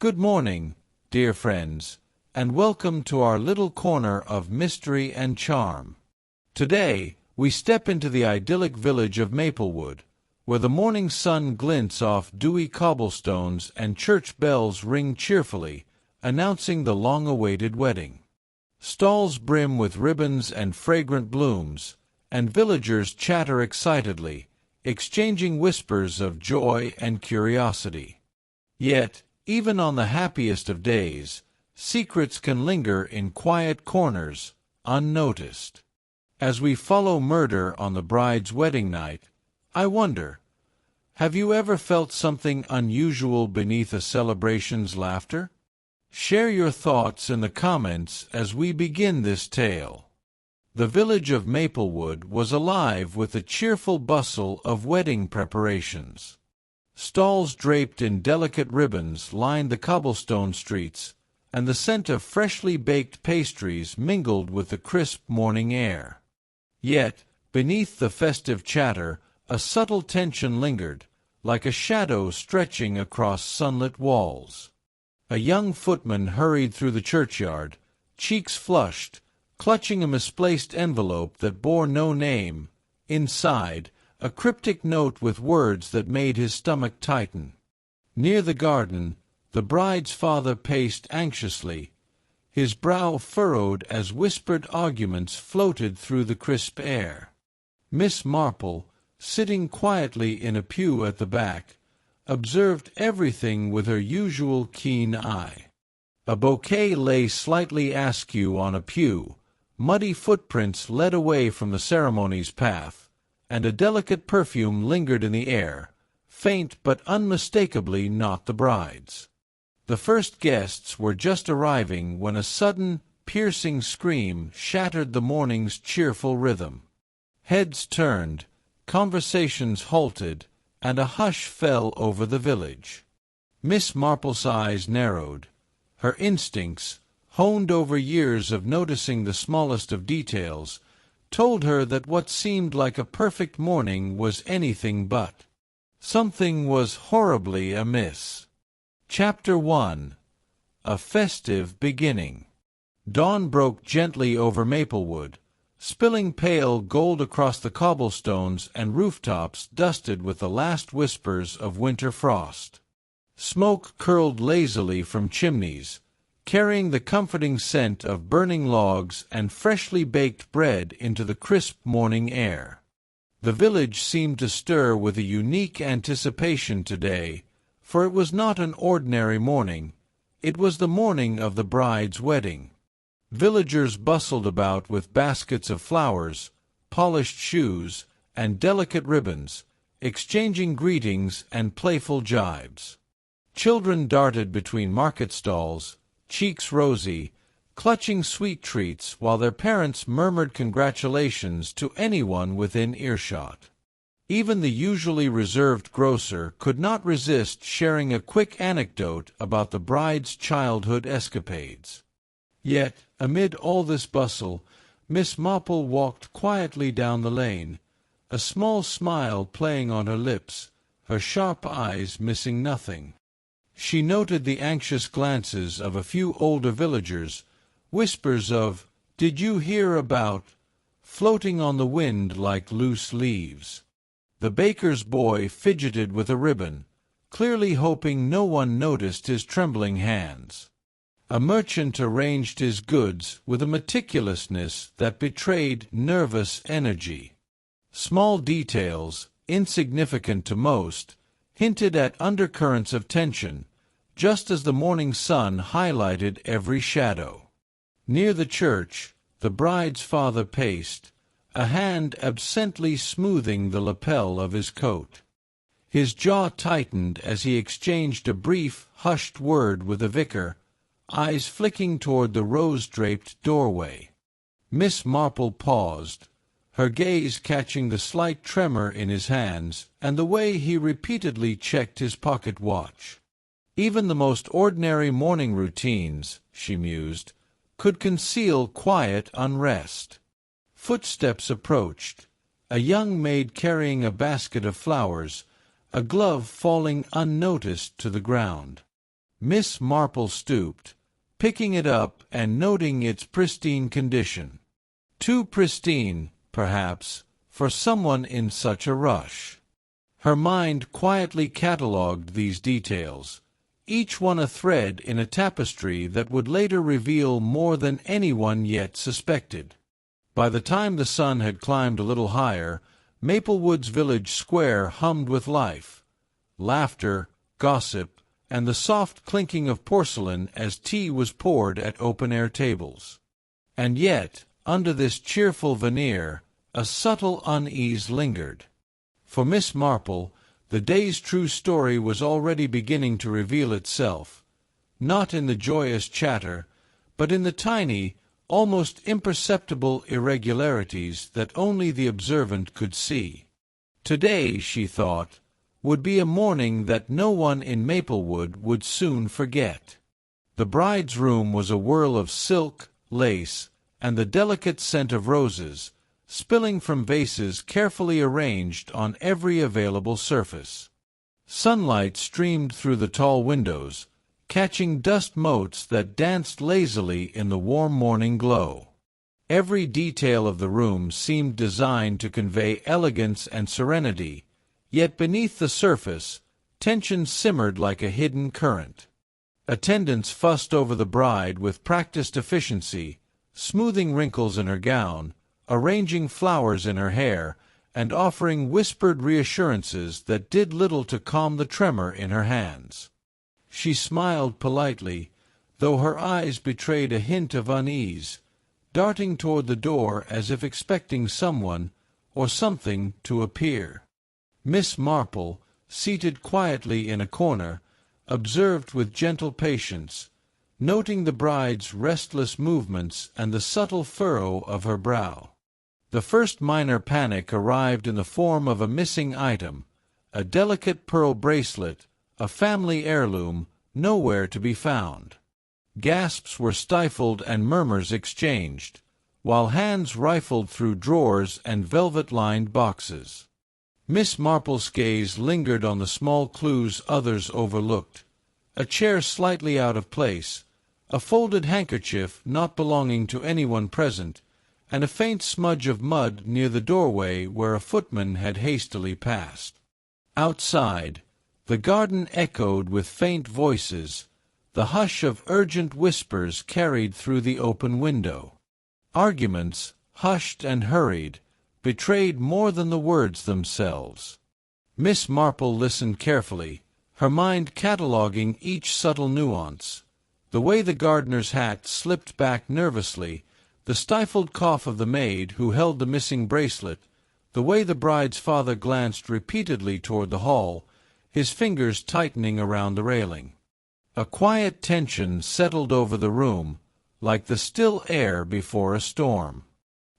Good morning, dear friends, and welcome to our little corner of mystery and charm. Today, we step into the idyllic village of Maplewood, where the morning sun glints off dewy cobblestones and church bells ring cheerfully, announcing the long-awaited wedding. Stalls brim with ribbons and fragrant blooms, and villagers chatter excitedly, exchanging whispers of joy and curiosity. Yet, even on the happiest of days, secrets can linger in quiet corners, unnoticed. As we follow murder on the bride's wedding night, I wonder, have you ever felt something unusual beneath a celebration's laughter? Share your thoughts in the comments as we begin this tale. The village of Maplewood was alive with the cheerful bustle of wedding preparations. Stalls draped in delicate ribbons lined the cobblestone streets, and the scent of freshly baked pastries mingled with the crisp morning air. Yet, beneath the festive chatter, a subtle tension lingered, like a shadow stretching across sunlit walls. A young footman hurried through the churchyard, cheeks flushed, clutching a misplaced envelope that bore no name. Inside, a cryptic note with words that made his stomach tighten. Near the garden, the bride's father paced anxiously, his brow furrowed as whispered arguments floated through the crisp air. Miss Marple, sitting quietly in a pew at the back, observed everything with her usual keen eye. A bouquet lay slightly askew on a pew, muddy footprints led away from the ceremony's path, and a delicate perfume lingered in the air, faint but unmistakably not the bride's. The first guests were just arriving when a sudden, piercing scream shattered the morning's cheerful rhythm. Heads turned, conversations halted, and a hush fell over the village. Miss Marple's eyes narrowed. Her instincts, honed over years of noticing the smallest of details, told her that what seemed like a perfect morning was anything but. Something was horribly amiss. Chapter 1. A Festive Beginning. Dawn broke gently over Maplewood, spilling pale gold across the cobblestones and rooftops dusted with the last whispers of winter frost. Smoke curled lazily from chimneys, carrying the comforting scent of burning logs and freshly baked bread into the crisp morning air. The village seemed to stir with a unique anticipation today, for it was not an ordinary morning, it was the morning of the bride's wedding. Villagers bustled about with baskets of flowers, polished shoes, and delicate ribbons, exchanging greetings and playful jibes. Children darted between market stalls, cheeks rosy, clutching sweet treats while their parents murmured congratulations to anyone within earshot. Even the usually reserved grocer could not resist sharing a quick anecdote about the bride's childhood escapades. Yet, amid all this bustle, Miss Marple walked quietly down the lane, a small smile playing on her lips, her sharp eyes missing nothing. She noted the anxious glances of a few older villagers, whispers of, "Did you hear about?" floating on the wind like loose leaves. The baker's boy fidgeted with a ribbon, clearly hoping no one noticed his trembling hands. A merchant arranged his goods with a meticulousness that betrayed nervous energy. Small details, insignificant to most, hinted at undercurrents of tension, just as the morning sun highlighted every shadow. Near the church, the bride's father paced, a hand absently smoothing the lapel of his coat. His jaw tightened as he exchanged a brief, hushed word with the vicar, eyes flicking toward the rose-draped doorway. Miss Marple paused, her gaze catching the slight tremor in his hands and the way he repeatedly checked his pocket watch. Even the most ordinary morning routines, she mused, could conceal quiet unrest. Footsteps approached, a young maid carrying a basket of flowers, a glove falling unnoticed to the ground. Miss Marple stooped, picking it up and noting its pristine condition. Too pristine, perhaps, for someone in such a rush. Her mind quietly catalogued these details, each one a thread in a tapestry that would later reveal more than anyone yet suspected. By the time the sun had climbed a little higher, Maplewood's village square hummed with life, laughter, gossip, and the soft clinking of porcelain as tea was poured at open-air tables. And yet, under this cheerful veneer, a subtle unease lingered. For Miss Marple, the day's true story was already beginning to reveal itself, not in the joyous chatter, but in the tiny, almost imperceptible irregularities that only the observant could see. Today, she thought, would be a morning that no one in Maplewood would soon forget. The bride's room was a whirl of silk, lace, and the delicate scent of roses, spilling from vases carefully arranged on every available surface. Sunlight streamed through the tall windows, catching dust motes that danced lazily in the warm morning glow. Every detail of the room seemed designed to convey elegance and serenity, yet beneath the surface, tension simmered like a hidden current. Attendants fussed over the bride with practiced efficiency, smoothing wrinkles in her gown, arranging flowers in her hair, and offering whispered reassurances that did little to calm the tremor in her hands. She smiled politely, though her eyes betrayed a hint of unease, darting toward the door as if expecting someone or something to appear. Miss Marple, seated quietly in a corner, observed with gentle patience, noting the bride's restless movements and the subtle furrow of her brow. The first minor panic arrived in the form of a missing item, a delicate pearl bracelet, a family heirloom, nowhere to be found. Gasps were stifled and murmurs exchanged, while hands rifled through drawers and velvet-lined boxes. Miss Marple's gaze lingered on the small clues others overlooked, a chair slightly out of place, a folded handkerchief not belonging to anyone present, and a faint smudge of mud near the doorway where a footman had hastily passed. Outside, the garden echoed with faint voices, the hush of urgent whispers carried through the open window. Arguments, hushed and hurried, betrayed more than the words themselves. Miss Marple listened carefully, her mind cataloguing each subtle nuance, the way the gardener's hat slipped back nervously, the stifled cough of the maid who held the missing bracelet, the way the bride's father glanced repeatedly toward the hall, his fingers tightening around the railing. A quiet tension settled over the room, like the still air before a storm.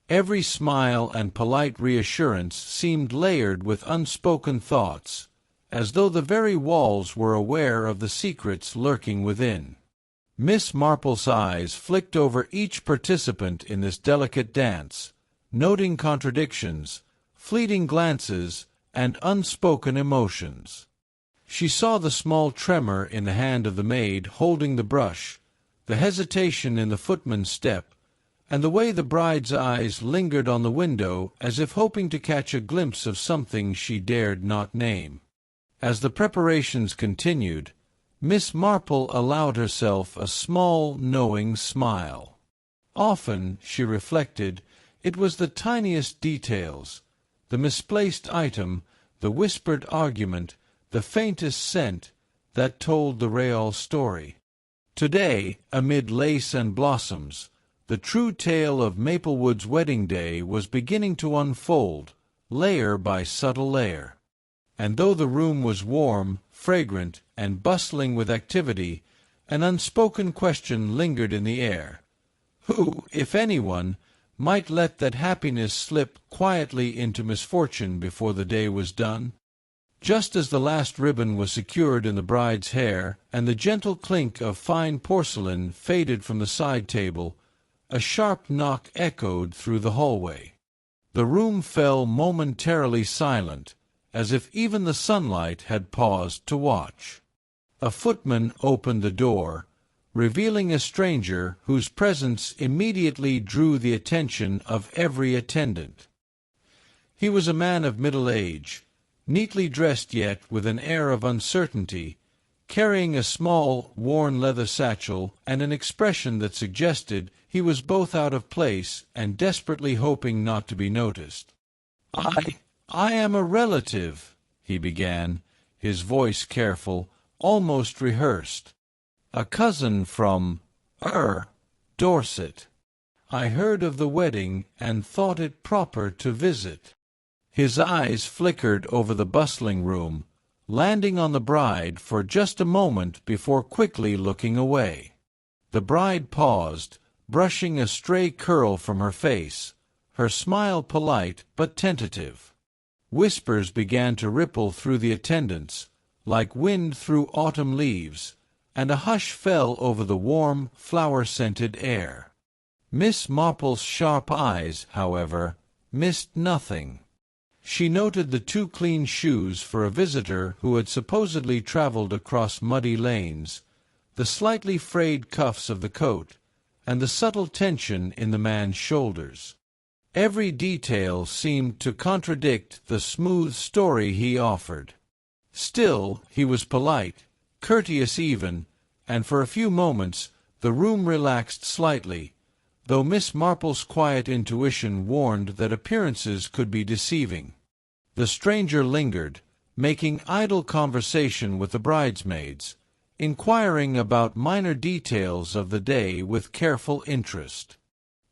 Every smile and polite reassurance seemed layered with unspoken thoughts, as though the very walls were aware of the secrets lurking within. Miss Marple's eyes flicked over each participant in this delicate dance, noting contradictions, fleeting glances, and unspoken emotions. She saw the small tremor in the hand of the maid holding the brush, the hesitation in the footman's step, and the way the bride's eyes lingered on the window as if hoping to catch a glimpse of something she dared not name. As the preparations continued, Miss Marple allowed herself a small, knowing smile. Often, she reflected, it was the tiniest details, the misplaced item, the whispered argument, the faintest scent, that told the real story. Today, amid lace and blossoms, the true tale of Maplewood's wedding day was beginning to unfold, layer by subtle layer. And though the room was warm, fragrant, and bustling with activity, an unspoken question lingered in the air. Who, if anyone, might let that happiness slip quietly into misfortune before the day was done? Just as the last ribbon was secured in the bride's hair, and the gentle clink of fine porcelain faded from the side table, a sharp knock echoed through the hallway. The room fell momentarily silent, as if even the sunlight had paused to watch. A footman opened the door, revealing a stranger whose presence immediately drew the attention of every attendant. He was a man of middle age, neatly dressed yet with an air of uncertainty, carrying a small, worn leather satchel and an expression that suggested he was both out of place and desperately hoping not to be noticed. I am a relative," he began, his voice careful, almost rehearsed. "A cousin from, Dorset. I heard of the wedding and thought it proper to visit." His eyes flickered over the bustling room, landing on the bride for just a moment before quickly looking away. The bride paused, brushing a stray curl from her face, her smile polite but tentative. Whispers began to ripple through the attendants, like wind through autumn leaves, and a hush fell over the warm, flower-scented air. Miss Marple's sharp eyes, however, missed nothing. She noted the 2 clean shoes for a visitor who had supposedly traveled across muddy lanes, the slightly frayed cuffs of the coat, and the subtle tension in the man's shoulders. Every detail seemed to contradict the smooth story he offered. Still, he was polite, courteous even, and for a few moments the room relaxed slightly, though Miss Marple's quiet intuition warned that appearances could be deceiving. The stranger lingered, making idle conversation with the bridesmaids, inquiring about minor details of the day with careful interest.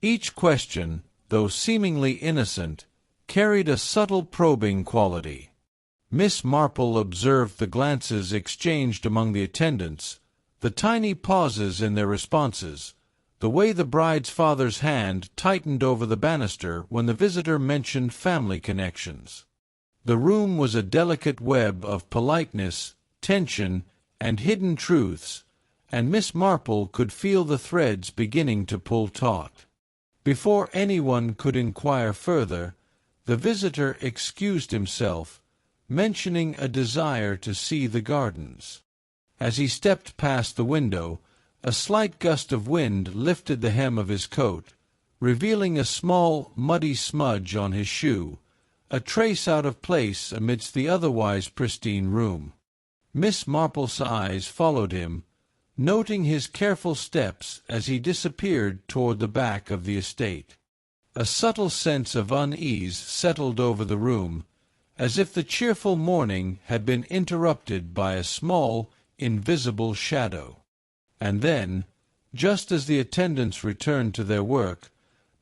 Each question, though seemingly innocent, carried a subtle probing quality. Miss Marple observed the glances exchanged among the attendants, the tiny pauses in their responses, the way the bride's father's hand tightened over the banister when the visitor mentioned family connections. The room was a delicate web of politeness, tension, and hidden truths, and Miss Marple could feel the threads beginning to pull taut. Before anyone could inquire further, the visitor excused himself, mentioning a desire to see the gardens. As he stepped past the window, a slight gust of wind lifted the hem of his coat, revealing a small, muddy smudge on his shoe, a trace out of place amidst the otherwise pristine room. Miss Marple's eyes followed him, noting his careful steps as he disappeared toward the back of the estate. A subtle sense of unease settled over the room, as if the cheerful morning had been interrupted by a small, invisible shadow. And then, just as the attendants returned to their work,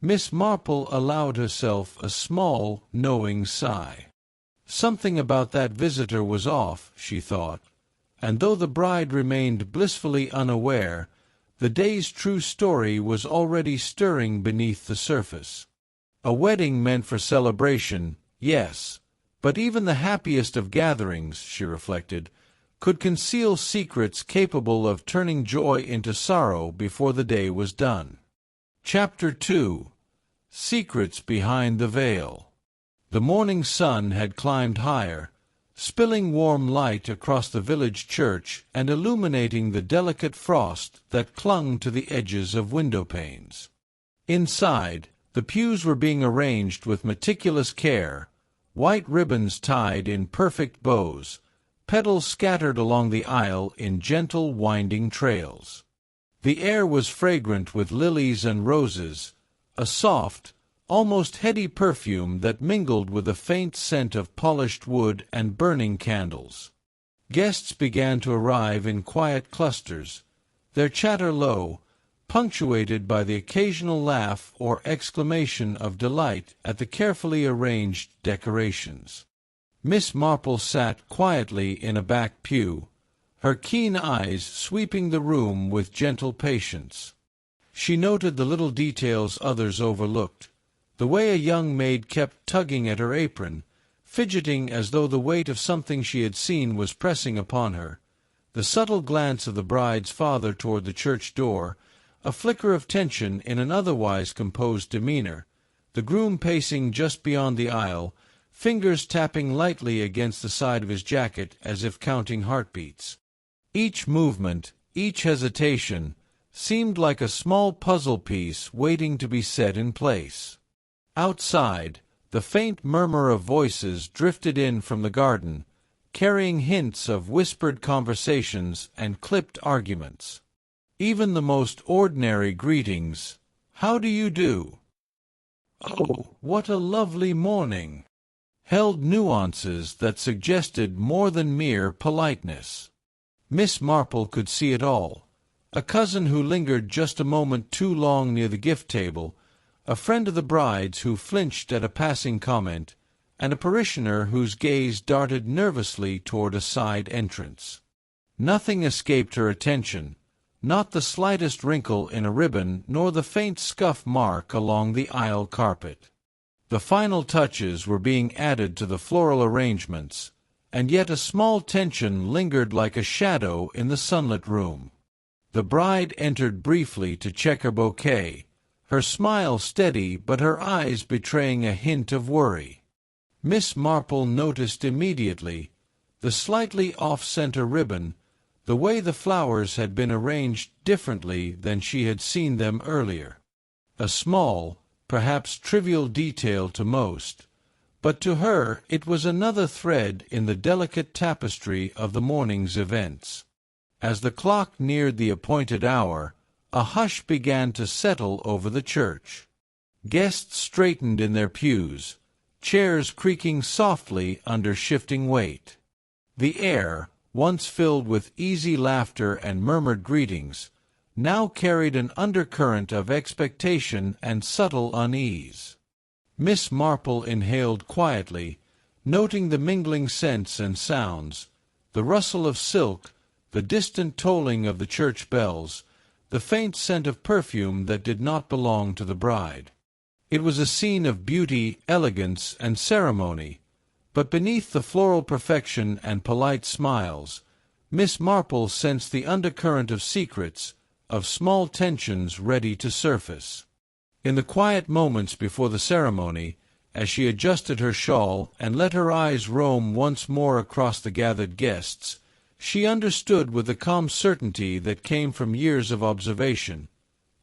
Miss Marple allowed herself a small, knowing sigh. Something about that visitor was off, she thought, and though the bride remained blissfully unaware, the day's true story was already stirring beneath the surface. A wedding meant for celebration, yes, but even the happiest of gatherings, she reflected, could conceal secrets capable of turning joy into sorrow before the day was done. Chapter 2. Secrets Behind the Veil. The morning sun had climbed higher, spilling warm light across the village church and illuminating the delicate frost that clung to the edges of window panes. Inside, the pews were being arranged with meticulous care, white ribbons tied in perfect bows, petals scattered along the aisle in gentle winding trails. The air was fragrant with lilies and roses, a soft, almost heady perfume that mingled with a faint scent of polished wood and burning candles. Guests began to arrive in quiet clusters, their chatter low, punctuated by the occasional laugh or exclamation of delight at the carefully arranged decorations. Miss Marple sat quietly in a back pew, her keen eyes sweeping the room with gentle patience. She noted the little details others overlooked, the way a young maid kept tugging at her apron, fidgeting as though the weight of something she had seen was pressing upon her, the subtle glance of the bride's father toward the church door, a flicker of tension in an otherwise composed demeanor, the groom pacing just beyond the aisle, fingers tapping lightly against the side of his jacket as if counting heartbeats. Each movement, each hesitation, seemed like a small puzzle piece waiting to be set in place. Outside, the faint murmur of voices drifted in from the garden, carrying hints of whispered conversations and clipped arguments. Even the most ordinary greetings, "How do you do?" "Oh, what a lovely morning!" held nuances that suggested more than mere politeness. Miss Marple could see it all. A cousin who lingered just a moment too long near the gift table, a friend of the bride's who flinched at a passing comment, and a parishioner whose gaze darted nervously toward a side entrance. Nothing escaped her attention, not the slightest wrinkle in a ribbon nor the faint scuff mark along the aisle carpet. The final touches were being added to the floral arrangements, and yet a small tension lingered like a shadow in the sunlit room. The bride entered briefly to check her bouquet, her smile steady but her eyes betraying a hint of worry. Miss Marple noticed immediately the slightly off-center ribbon, the way the flowers had been arranged differently than she had seen them earlier. A small, perhaps trivial detail to most, but to her it was another thread in the delicate tapestry of the morning's events. As the clock neared the appointed hour, a hush began to settle over the church. Guests straightened in their pews, chairs creaking softly under shifting weight. The air, once filled with easy laughter and murmured greetings, now carried an undercurrent of expectation and subtle unease. Miss Marple inhaled quietly, noting the mingling scents and sounds, the rustle of silk, the distant tolling of the church bells, the faint scent of perfume that did not belong to the bride. It was a scene of beauty, elegance, and ceremony, but beneath the floral perfection and polite smiles, Miss Marple sensed the undercurrent of secrets, of small tensions ready to surface. In the quiet moments before the ceremony, as she adjusted her shawl and let her eyes roam once more across the gathered guests, she understood with the calm certainty that came from years of observation.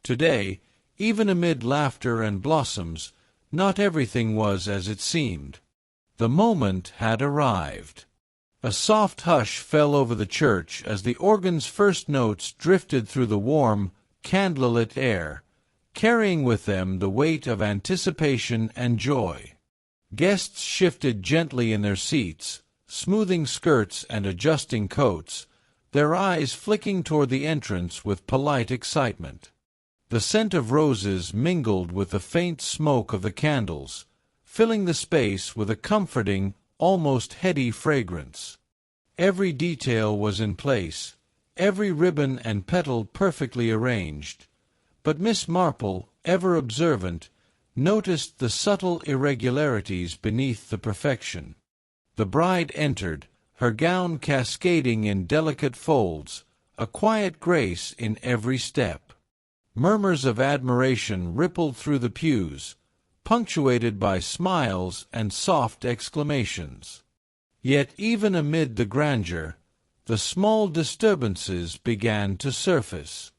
Today, even amid laughter and blossoms, not everything was as it seemed. The moment had arrived. A soft hush fell over the church as the organ's first notes drifted through the warm, candlelit air, carrying with them the weight of anticipation and joy. Guests shifted gently in their seats, smoothing skirts and adjusting coats, their eyes flicking toward the entrance with polite excitement. The scent of roses mingled with the faint smoke of the candles, filling the space with a comforting, almost heady fragrance. Every detail was in place, every ribbon and petal perfectly arranged, but Miss Marple, ever observant, noticed the subtle irregularities beneath the perfection. The bride entered, her gown cascading in delicate folds, a quiet grace in every step. Murmurs of admiration rippled through the pews, punctuated by smiles and soft exclamations. Yet even amid the grandeur, the small disturbances began to surface.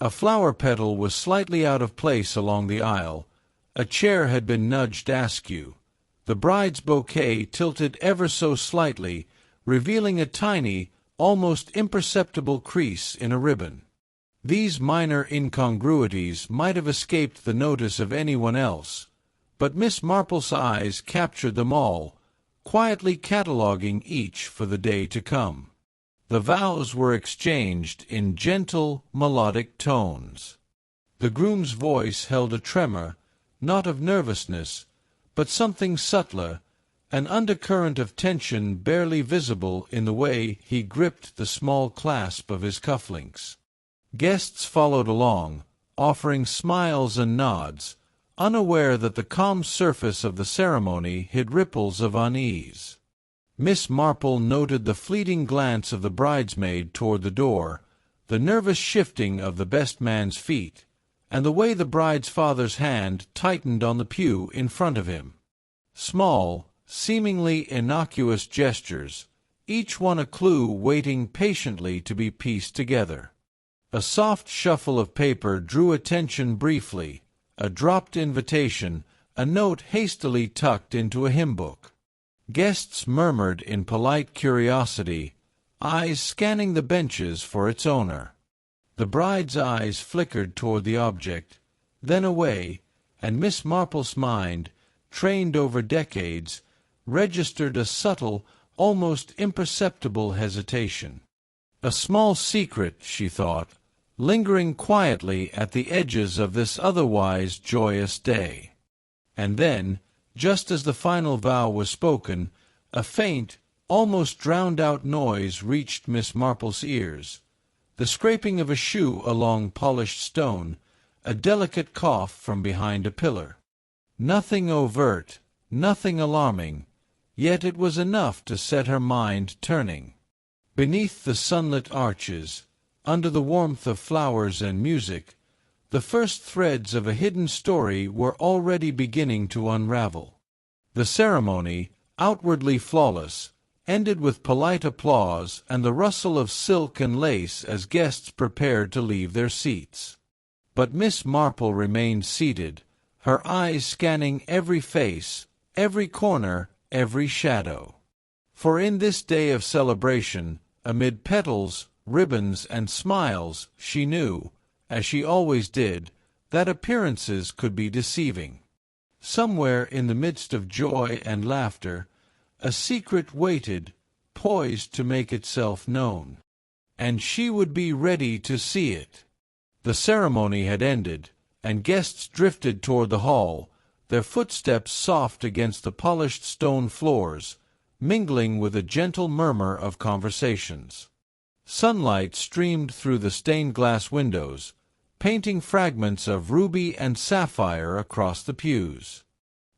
A flower petal was slightly out of place along the aisle, a chair had been nudged askew, the bride's bouquet tilted ever so slightly, revealing a tiny, almost imperceptible crease in a ribbon. These minor incongruities might have escaped the notice of anyone else, but Miss Marple's eyes captured them all, quietly cataloguing each for the day to come. The vows were exchanged in gentle, melodic tones. The groom's voice held a tremor, not of nervousness, but something subtler, an undercurrent of tension barely visible in the way he gripped the small clasp of his cufflinks. Guests followed along, offering smiles and nods, unaware that the calm surface of the ceremony hid ripples of unease. Miss Marple noted the fleeting glance of the bridesmaid toward the door, the nervous shifting of the best man's feet, and the way the bride's father's hand tightened on the pew in front of him. Small, seemingly innocuous gestures, each one a clue waiting patiently to be pieced together. A soft shuffle of paper drew attention briefly, a dropped invitation, a note hastily tucked into a hymn book. Guests murmured in polite curiosity, eyes scanning the benches for its owner. The bride's eyes flickered toward the object, then away, and Miss Marple's mind, trained over decades, registered a subtle, almost imperceptible hesitation. A small secret, she thought, lingering quietly at the edges of this otherwise joyous day. And then, just as the final vow was spoken, a faint, almost drowned-out noise reached Miss Marple's ears. The scraping of a shoe along polished stone, a delicate cough from behind a pillar. Nothing overt, nothing alarming, yet it was enough to set her mind turning. Beneath the sunlit arches, under the warmth of flowers and music, the first threads of a hidden story were already beginning to unravel. The ceremony, outwardly flawless, ended with polite applause and the rustle of silk and lace as guests prepared to leave their seats. But Miss Marple remained seated, her eyes scanning every face, every corner, every shadow. For in this day of celebration, amid petals, ribbons, and smiles, she knew, as she always did, that appearances could be deceiving. Somewhere in the midst of joy and laughter, a secret waited, poised to make itself known. And she would be ready to see it. The ceremony had ended, and guests drifted toward the hall, their footsteps soft against the polished stone floors, mingling with a gentle murmur of conversations. Sunlight streamed through the stained-glass windows, painting fragments of ruby and sapphire across the pews.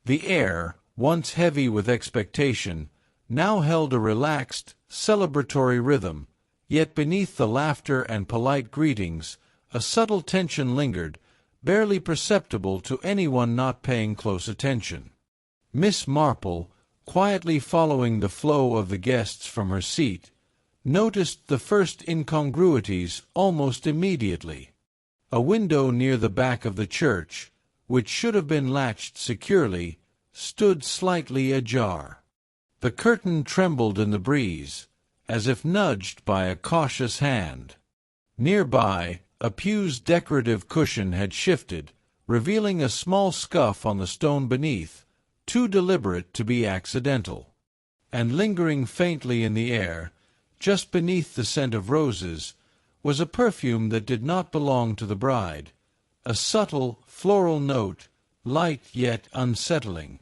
The air, once heavy with expectation, now held a relaxed, celebratory rhythm, yet beneath the laughter and polite greetings, a subtle tension lingered, barely perceptible to anyone not paying close attention. Miss Marple, quietly following the flow of the guests from her seat, noticed the first incongruities almost immediately. A window near the back of the church, which should have been latched securely, stood slightly ajar. The curtain trembled in the breeze, as if nudged by a cautious hand. Nearby, a pew's decorative cushion had shifted, revealing a small scuff on the stone beneath, too deliberate to be accidental. And lingering faintly in the air, just beneath the scent of roses, was a perfume that did not belong to the bride, a subtle, floral note, light yet unsettling.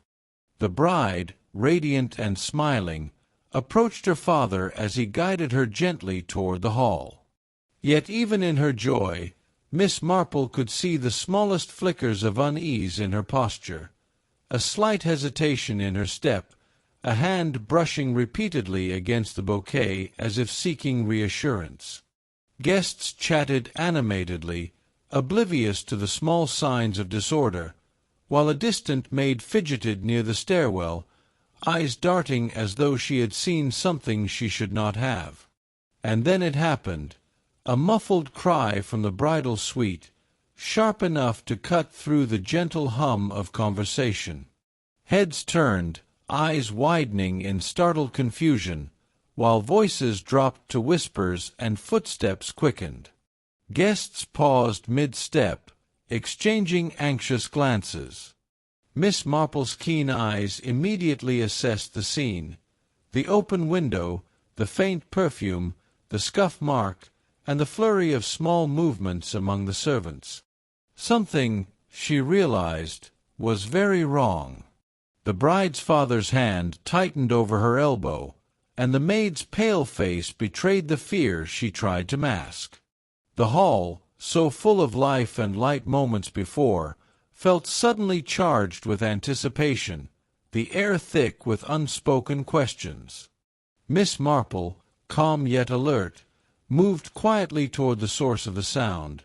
The bride, radiant and smiling, approached her father as he guided her gently toward the hall. Yet even in her joy, Miss Marple could see the smallest flickers of unease in her posture, a slight hesitation in her step, a hand brushing repeatedly against the bouquet as if seeking reassurance. Guests chatted animatedly, oblivious to the small signs of disorder, while a distant maid fidgeted near the stairwell, eyes darting as though she had seen something she should not have. And then it happened, a muffled cry from the bridal suite, sharp enough to cut through the gentle hum of conversation. Heads turned, eyes widening in startled confusion, while voices dropped to whispers and footsteps quickened. Guests paused mid-step, exchanging anxious glances. Miss Marple's keen eyes immediately assessed the scene, the open window, the faint perfume, the scuff mark, and the flurry of small movements among the servants. Something, she realized, was very wrong. The bride's father's hand tightened over her elbow, and the maid's pale face betrayed the fear she tried to mask. The hall, so full of life and light moments before, felt suddenly charged with anticipation, the air thick with unspoken questions. Miss Marple, calm yet alert, moved quietly toward the source of the sound,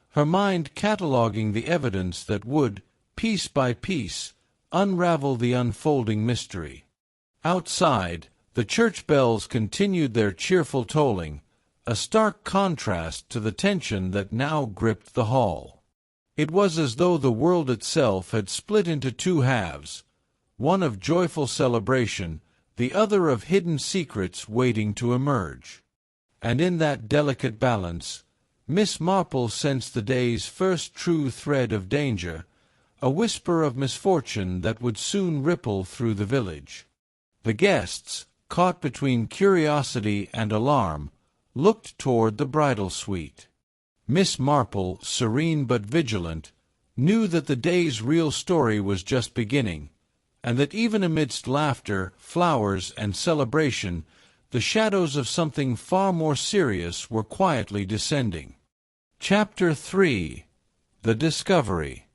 her mind cataloguing the evidence that would, piece by piece, unravel the unfolding mystery. Outside, The church bells continued their cheerful tolling, a stark contrast to the tension that now gripped the hall. It was as though the world itself had split into two halves, one of joyful celebration, the other of hidden secrets waiting to emerge. And in that delicate balance, Miss Marple sensed the day's first true thread of danger, a whisper of misfortune that would soon ripple through the village. The guests, caught between curiosity and alarm, looked toward the bridal suite. Miss Marple, serene but vigilant, knew that the day's real story was just beginning, and that even amidst laughter, flowers, and celebration, the shadows of something far more serious were quietly descending. Chapter 3. The Discovery.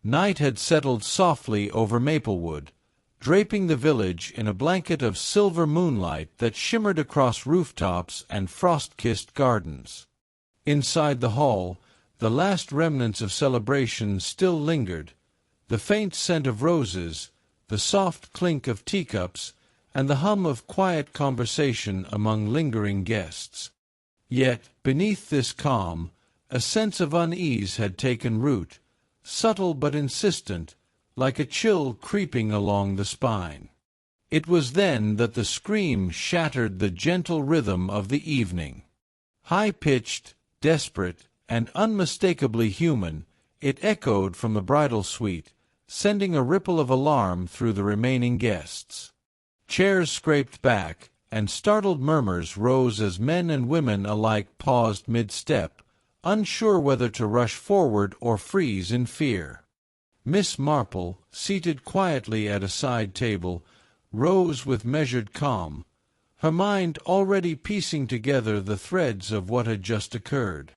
Night had settled softly over Maplewood, draping the village in a blanket of silver moonlight that shimmered across rooftops and frost-kissed gardens. Inside the hall, the last remnants of celebration still lingered, the faint scent of roses, the soft clink of teacups, and the hum of quiet conversation among lingering guests. Yet, beneath this calm, a sense of unease had taken root, subtle but insistent, like a chill creeping along the spine. It was then that the scream shattered the gentle rhythm of the evening. High-pitched, desperate, and unmistakably human, it echoed from the bridal suite, sending a ripple of alarm through the remaining guests. Chairs scraped back, and startled murmurs rose as men and women alike paused mid-step, unsure whether to rush forward or freeze in fear. Miss Marple, seated quietly at a side table, rose with measured calm, her mind already piecing together the threads of what had just occurred.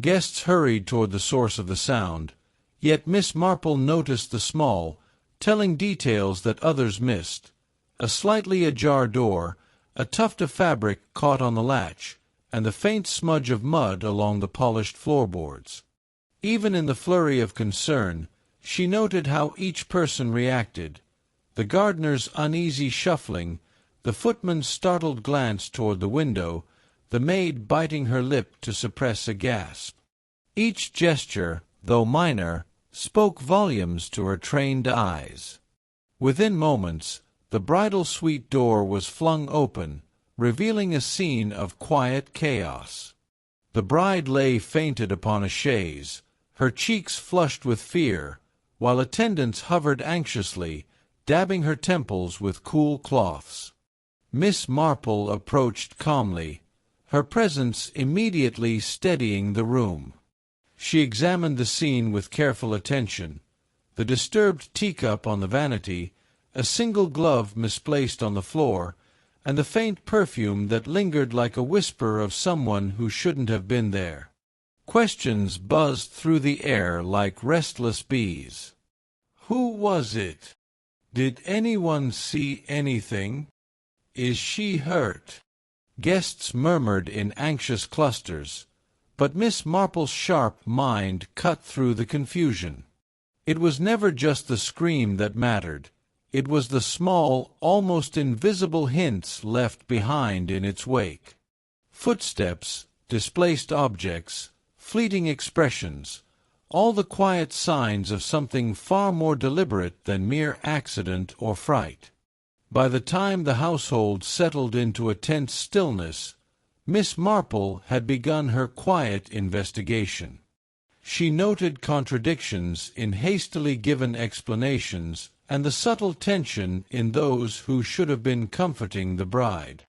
Guests hurried toward the source of the sound, yet Miss Marple noticed the small, telling details that others missed. A slightly ajar door, a tuft of fabric caught on the latch, and the faint smudge of mud along the polished floorboards. Even in the flurry of concern, she noted how each person reacted: the gardener's uneasy shuffling, the footman's startled glance toward the window, the maid biting her lip to suppress a gasp. Each gesture, though minor, spoke volumes to her trained eyes. Within moments, the bridal suite door was flung open, revealing a scene of quiet chaos. The bride lay fainted upon a chaise, her cheeks flushed with fear, while attendants hovered anxiously, dabbing her temples with cool cloths. Miss Marple approached calmly, her presence immediately steadying the room. She examined the scene with careful attention: the disturbed teacup on the vanity, a single glove misplaced on the floor, and the faint perfume that lingered like a whisper of someone who shouldn't have been there. Questions buzzed through the air like restless bees. Who was it? Did anyone see anything? Is she hurt? Guests murmured in anxious clusters, but Miss Marple's sharp mind cut through the confusion. It was never just the scream that mattered. It was the small, almost invisible hints left behind in its wake. Footsteps, displaced objects, fleeting expressions, all the quiet signs of something far more deliberate than mere accident or fright. By the time the household settled into a tense stillness, Miss Marple had begun her quiet investigation. She noted contradictions in hastily given explanations and the subtle tension in those who should have been comforting the bride.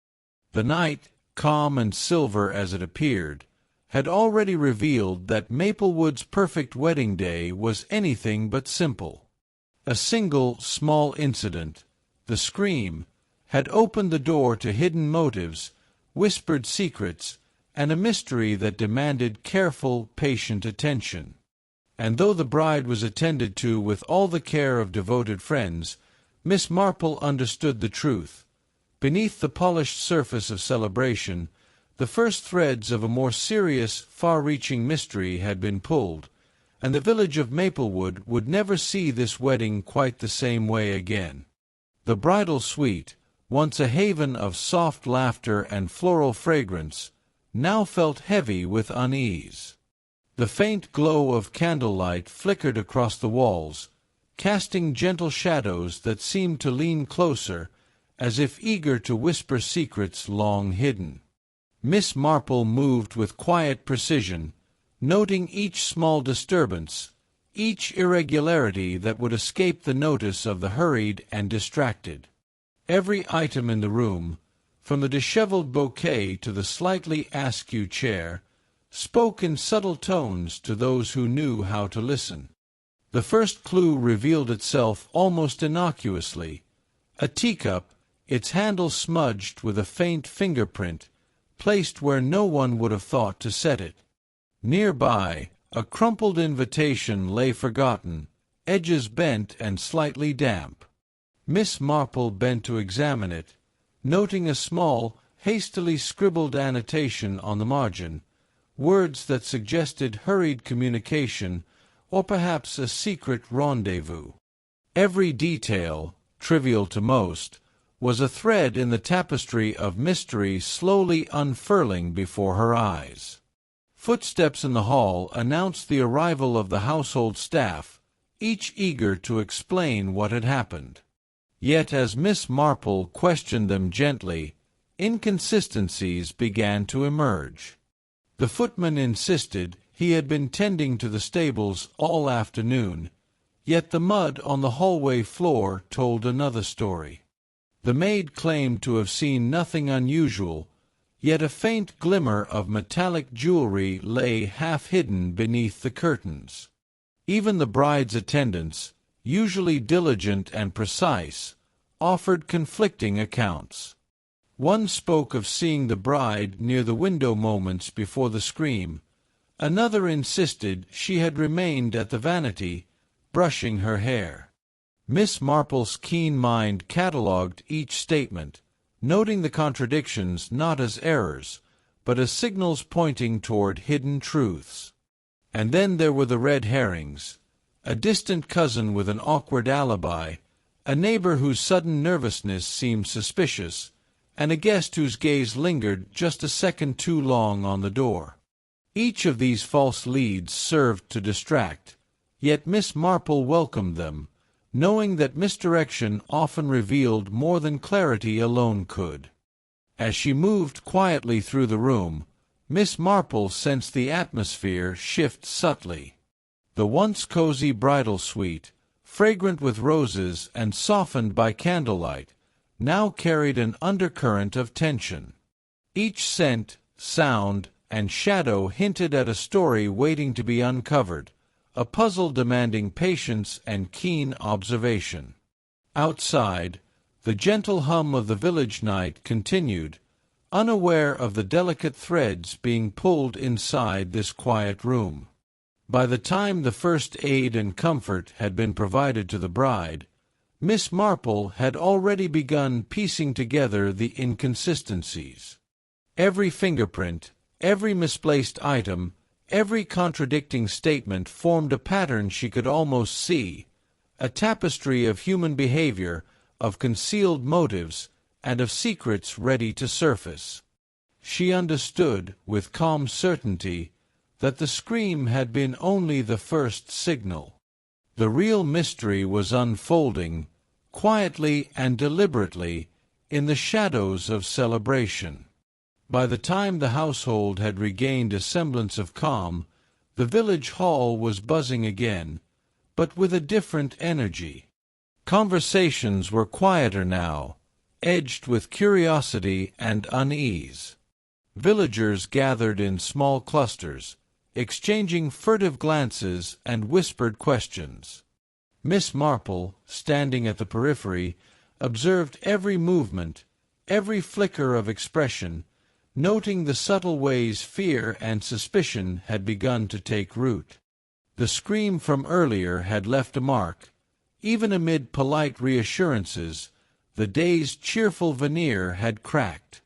The night, calm and silver as it appeared, had already revealed that Maplewood's perfect wedding day was anything but simple. A single small incident, the scream, had opened the door to hidden motives, whispered secrets, and a mystery that demanded careful, patient attention. And though the bride was attended to with all the care of devoted friends, Miss Marple understood the truth. Beneath the polished surface of celebration, the first threads of a more serious, far-reaching mystery had been pulled, and the village of Maplewood would never see this wedding quite the same way again. The bridal suite, once a haven of soft laughter and floral fragrance, now felt heavy with unease. The faint glow of candlelight flickered across the walls, casting gentle shadows that seemed to lean closer, as if eager to whisper secrets long hidden. Miss Marple moved with quiet precision, noting each small disturbance, each irregularity that would escape the notice of the hurried and distracted. Every item in the room, from the disheveled bouquet to the slightly askew chair, spoke in subtle tones to those who knew how to listen. The first clue revealed itself almost innocuously: a teacup, its handle smudged with a faint fingerprint, placed where no one would have thought to set it. Nearby, a crumpled invitation lay forgotten, edges bent and slightly damp. Miss Marple bent to examine it, noting a small, hastily scribbled annotation on the margin, words that suggested hurried communication or perhaps a secret rendezvous. Every detail, trivial to most, was a thread in the tapestry of mystery slowly unfurling before her eyes. Footsteps in the hall announced the arrival of the household staff, each eager to explain what had happened. Yet as Miss Marple questioned them gently, inconsistencies began to emerge. The footman insisted he had been tending to the stables all afternoon, yet the mud on the hallway floor told another story. The maid claimed to have seen nothing unusual, yet a faint glimmer of metallic jewelry lay half-hidden beneath the curtains. Even the bride's attendants, usually diligent and precise, offered conflicting accounts. One spoke of seeing the bride near the window moments before the scream. Another insisted she had remained at the vanity, brushing her hair. Miss Marple's keen mind catalogued each statement, noting the contradictions not as errors, but as signals pointing toward hidden truths. And then there were the red herrings, a distant cousin with an awkward alibi, a neighbor whose sudden nervousness seemed suspicious, and a guest whose gaze lingered just a second too long on the door. Each of these false leads served to distract, yet Miss Marple welcomed them, knowing that misdirection often revealed more than clarity alone could. As she moved quietly through the room, Miss Marple sensed the atmosphere shift subtly. The once cozy bridal suite, fragrant with roses and softened by candlelight, now carried an undercurrent of tension. Each scent, sound, and shadow hinted at a story waiting to be uncovered, a puzzle demanding patience and keen observation. Outside, the gentle hum of the village night continued, unaware of the delicate threads being pulled inside this quiet room. By the time the first aid and comfort had been provided to the bride, Miss Marple had already begun piecing together the inconsistencies. Every fingerprint, every misplaced item, every contradicting statement formed a pattern she could almost see, a tapestry of human behavior, of concealed motives, and of secrets ready to surface. She understood, with calm certainty, that the scream had been only the first signal. The real mystery was unfolding, quietly and deliberately, in the shadows of celebration. By the time the household had regained a semblance of calm, the village hall was buzzing again, but with a different energy. Conversations were quieter now, edged with curiosity and unease. Villagers gathered in small clusters, exchanging furtive glances and whispered questions. Miss Marple, standing at the periphery, observed every movement, every flicker of expression, noting the subtle ways fear and suspicion had begun to take root. The scream from earlier had left a mark. Even amid polite reassurances, the day's cheerful veneer had cracked.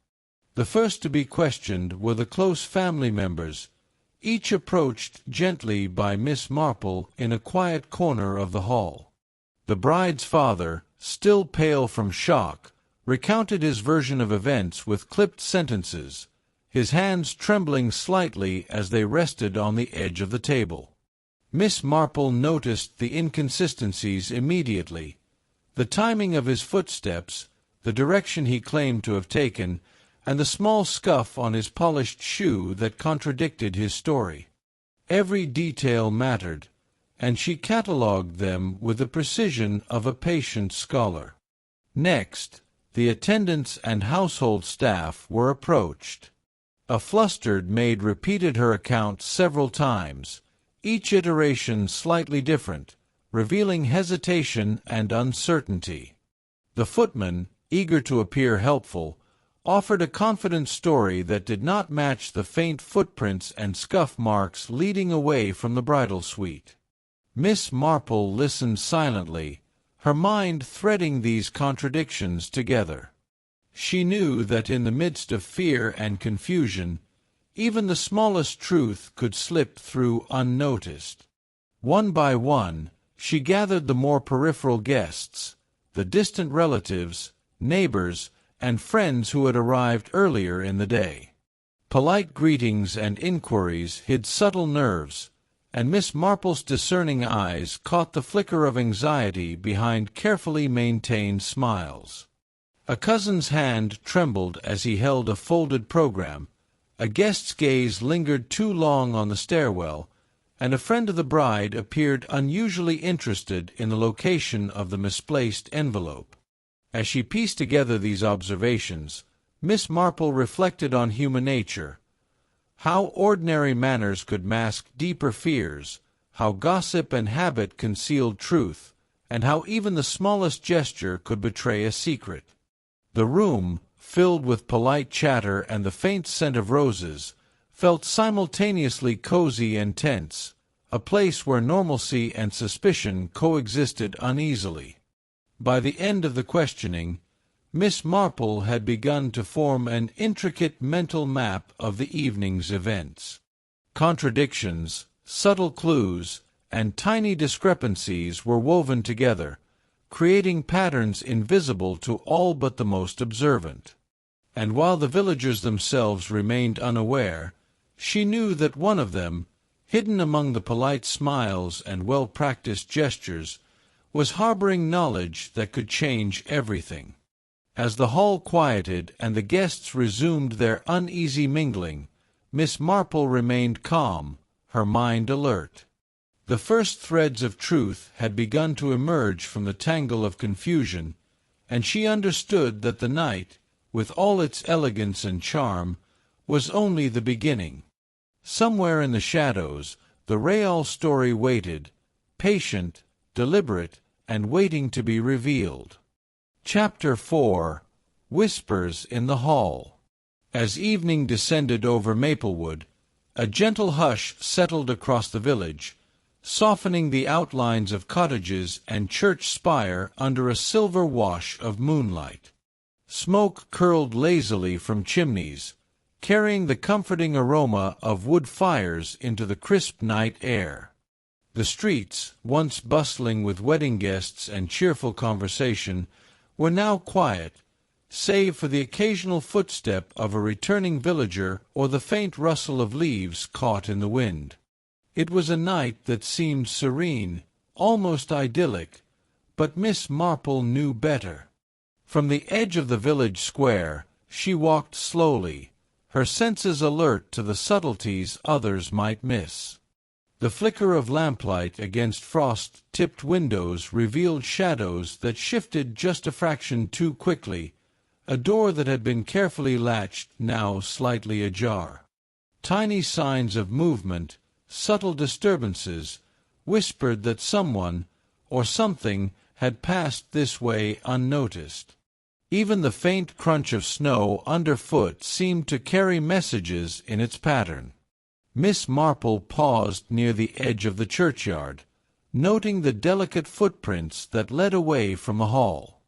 The first to be questioned were the close family members, each approached gently by Miss Marple in a quiet corner of the hall. The bride's father, still pale from shock, recounted his version of events with clipped sentences, his hands trembling slightly as they rested on the edge of the table. Miss Marple noticed the inconsistencies immediately. The timing of his footsteps, the direction he claimed to have taken, and the small scuff on his polished shoe that contradicted his story. Every detail mattered, and she catalogued them with the precision of a patient scholar. Next, the attendants and household staff were approached. A flustered maid repeated her account several times, each iteration slightly different, revealing hesitation and uncertainty. The footman, eager to appear helpful, offered a confident story that did not match the faint footprints and scuff marks leading away from the bridal suite. Miss Marple listened silently, her mind threading these contradictions together. She knew that in the midst of fear and confusion, even the smallest truth could slip through unnoticed. One by one, she gathered the more peripheral guests, the distant relatives, neighbors, and friends who had arrived earlier in the day. Polite greetings and inquiries hid subtle nerves, and Miss Marple's discerning eyes caught the flicker of anxiety behind carefully maintained smiles. A cousin's hand trembled as he held a folded program, a guest's gaze lingered too long on the stairwell, and a friend of the bride appeared unusually interested in the location of the misplaced envelope. As she pieced together these observations, Miss Marple reflected on human nature, how ordinary manners could mask deeper fears, how gossip and habit concealed truth, and how even the smallest gesture could betray a secret. The room, filled with polite chatter and the faint scent of roses, felt simultaneously cozy and tense, a place where normalcy and suspicion coexisted uneasily. By the end of the questioning, Miss Marple had begun to form an intricate mental map of the evening's events. Contradictions, subtle clues, and tiny discrepancies were woven together, creating patterns invisible to all but the most observant. And while the villagers themselves remained unaware, she knew that one of them, hidden among the polite smiles and well-practiced gestures, was harboring knowledge that could change everything. As the hall quieted and the guests resumed their uneasy mingling, Miss Marple remained calm, her mind alert. The first threads of truth had begun to emerge from the tangle of confusion, and she understood that the night, with all its elegance and charm, was only the beginning. Somewhere in the shadows, the real story waited, patient, deliberate, and waiting to be revealed. Chapter 4. Whispers in the Hall. As evening descended over Maplewood, a gentle hush settled across the village, softening the outlines of cottages and church spire under a silver wash of moonlight. Smoke curled lazily from chimneys, carrying the comforting aroma of wood fires into the crisp night air. The streets, once bustling with wedding guests and cheerful conversation, were now quiet, save for the occasional footstep of a returning villager or the faint rustle of leaves caught in the wind. It was a night that seemed serene, almost idyllic, but Miss Marple knew better. From the edge of the village square, she walked slowly, her senses alert to the subtleties others might miss. The flicker of lamplight against frost-tipped windows revealed shadows that shifted just a fraction too quickly, a door that had been carefully latched now slightly ajar. Tiny signs of movement, subtle disturbances, whispered that someone, or something, had passed this way unnoticed. Even the faint crunch of snow underfoot seemed to carry messages in its pattern. Miss Marple paused near the edge of the churchyard, noting the delicate footprints that led away from the hall.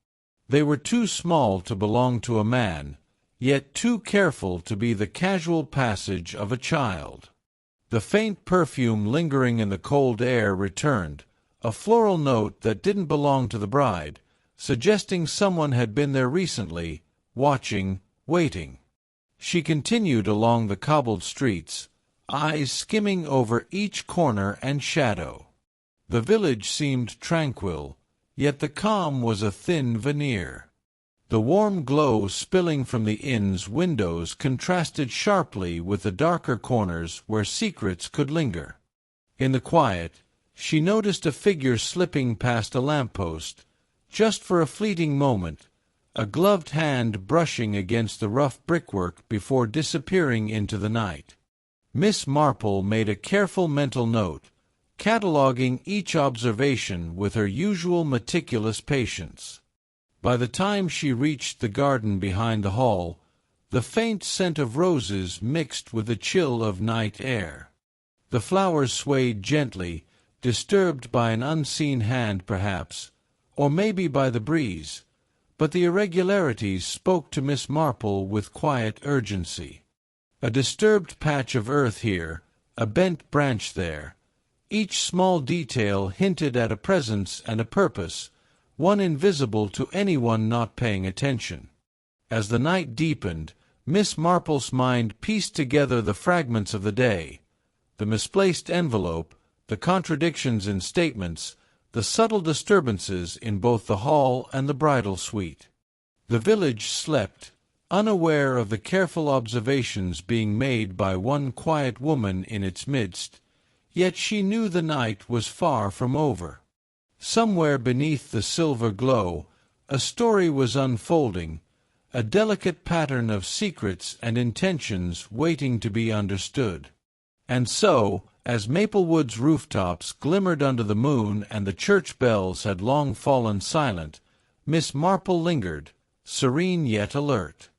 They were too small to belong to a man, yet too careful to be the casual passage of a child. The faint perfume lingering in the cold air returned, a floral note that didn't belong to the bride, suggesting someone had been there recently, watching, waiting. She continued along the cobbled streets, eyes skimming over each corner and shadow. The village seemed tranquil, yet the calm was a thin veneer. The warm glow spilling from the inn's windows contrasted sharply with the darker corners where secrets could linger. In the quiet, she noticed a figure slipping past a lamp-post, just for a fleeting moment, a gloved hand brushing against the rough brickwork before disappearing into the night. Miss Marple made a careful mental note, cataloguing each observation with her usual meticulous patience. By the time she reached the garden behind the hall, the faint scent of roses mixed with the chill of night air. The flowers swayed gently, disturbed by an unseen hand perhaps, or maybe by the breeze, but the irregularities spoke to Miss Marple with quiet urgency. A disturbed patch of earth here, a bent branch there. Each small detail hinted at a presence and a purpose, one invisible to anyone not paying attention. As the night deepened, Miss Marple's mind pieced together the fragments of the day, the misplaced envelope, the contradictions in statements, the subtle disturbances in both the hall and the bridal suite. The village slept, unaware of the careful observations being made by one quiet woman in its midst, yet she knew the night was far from over. Somewhere beneath the silver glow, a story was unfolding, a delicate pattern of secrets and intentions waiting to be understood. And so, as Maplewood's rooftops glimmered under the moon and the church bells had long fallen silent, Miss Marple lingered, serene yet alert.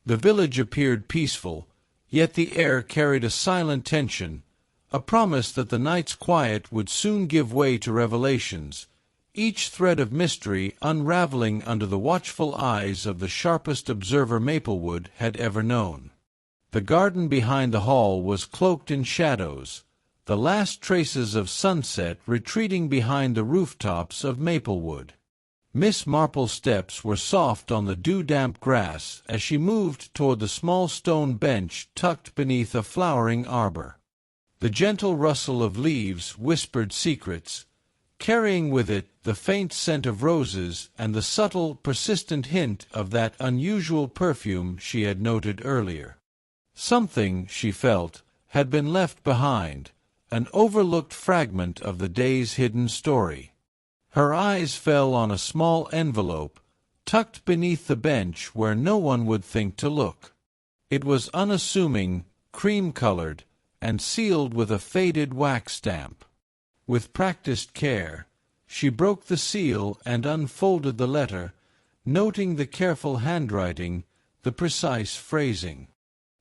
The village appeared peaceful, yet the air carried a silent tension, a promise that the night's quiet would soon give way to revelations, each thread of mystery unraveling under the watchful eyes of the sharpest observer Maplewood had ever known. The garden behind the hall was cloaked in shadows, the last traces of sunset retreating behind the rooftops of Maplewood. Miss Marple's steps were soft on the dew-damp grass as she moved toward the small stone bench tucked beneath a flowering arbor. The gentle rustle of leaves whispered secrets, carrying with it the faint scent of roses and the subtle, persistent hint of that unusual perfume she had noted earlier. Something, she felt, had been left behind, an overlooked fragment of the day's hidden story. Her eyes fell on a small envelope, tucked beneath the bench where no one would think to look. It was unassuming, cream-colored, and sealed with a faded wax stamp. With practiced care, she broke the seal and unfolded the letter, noting the careful handwriting, the precise phrasing.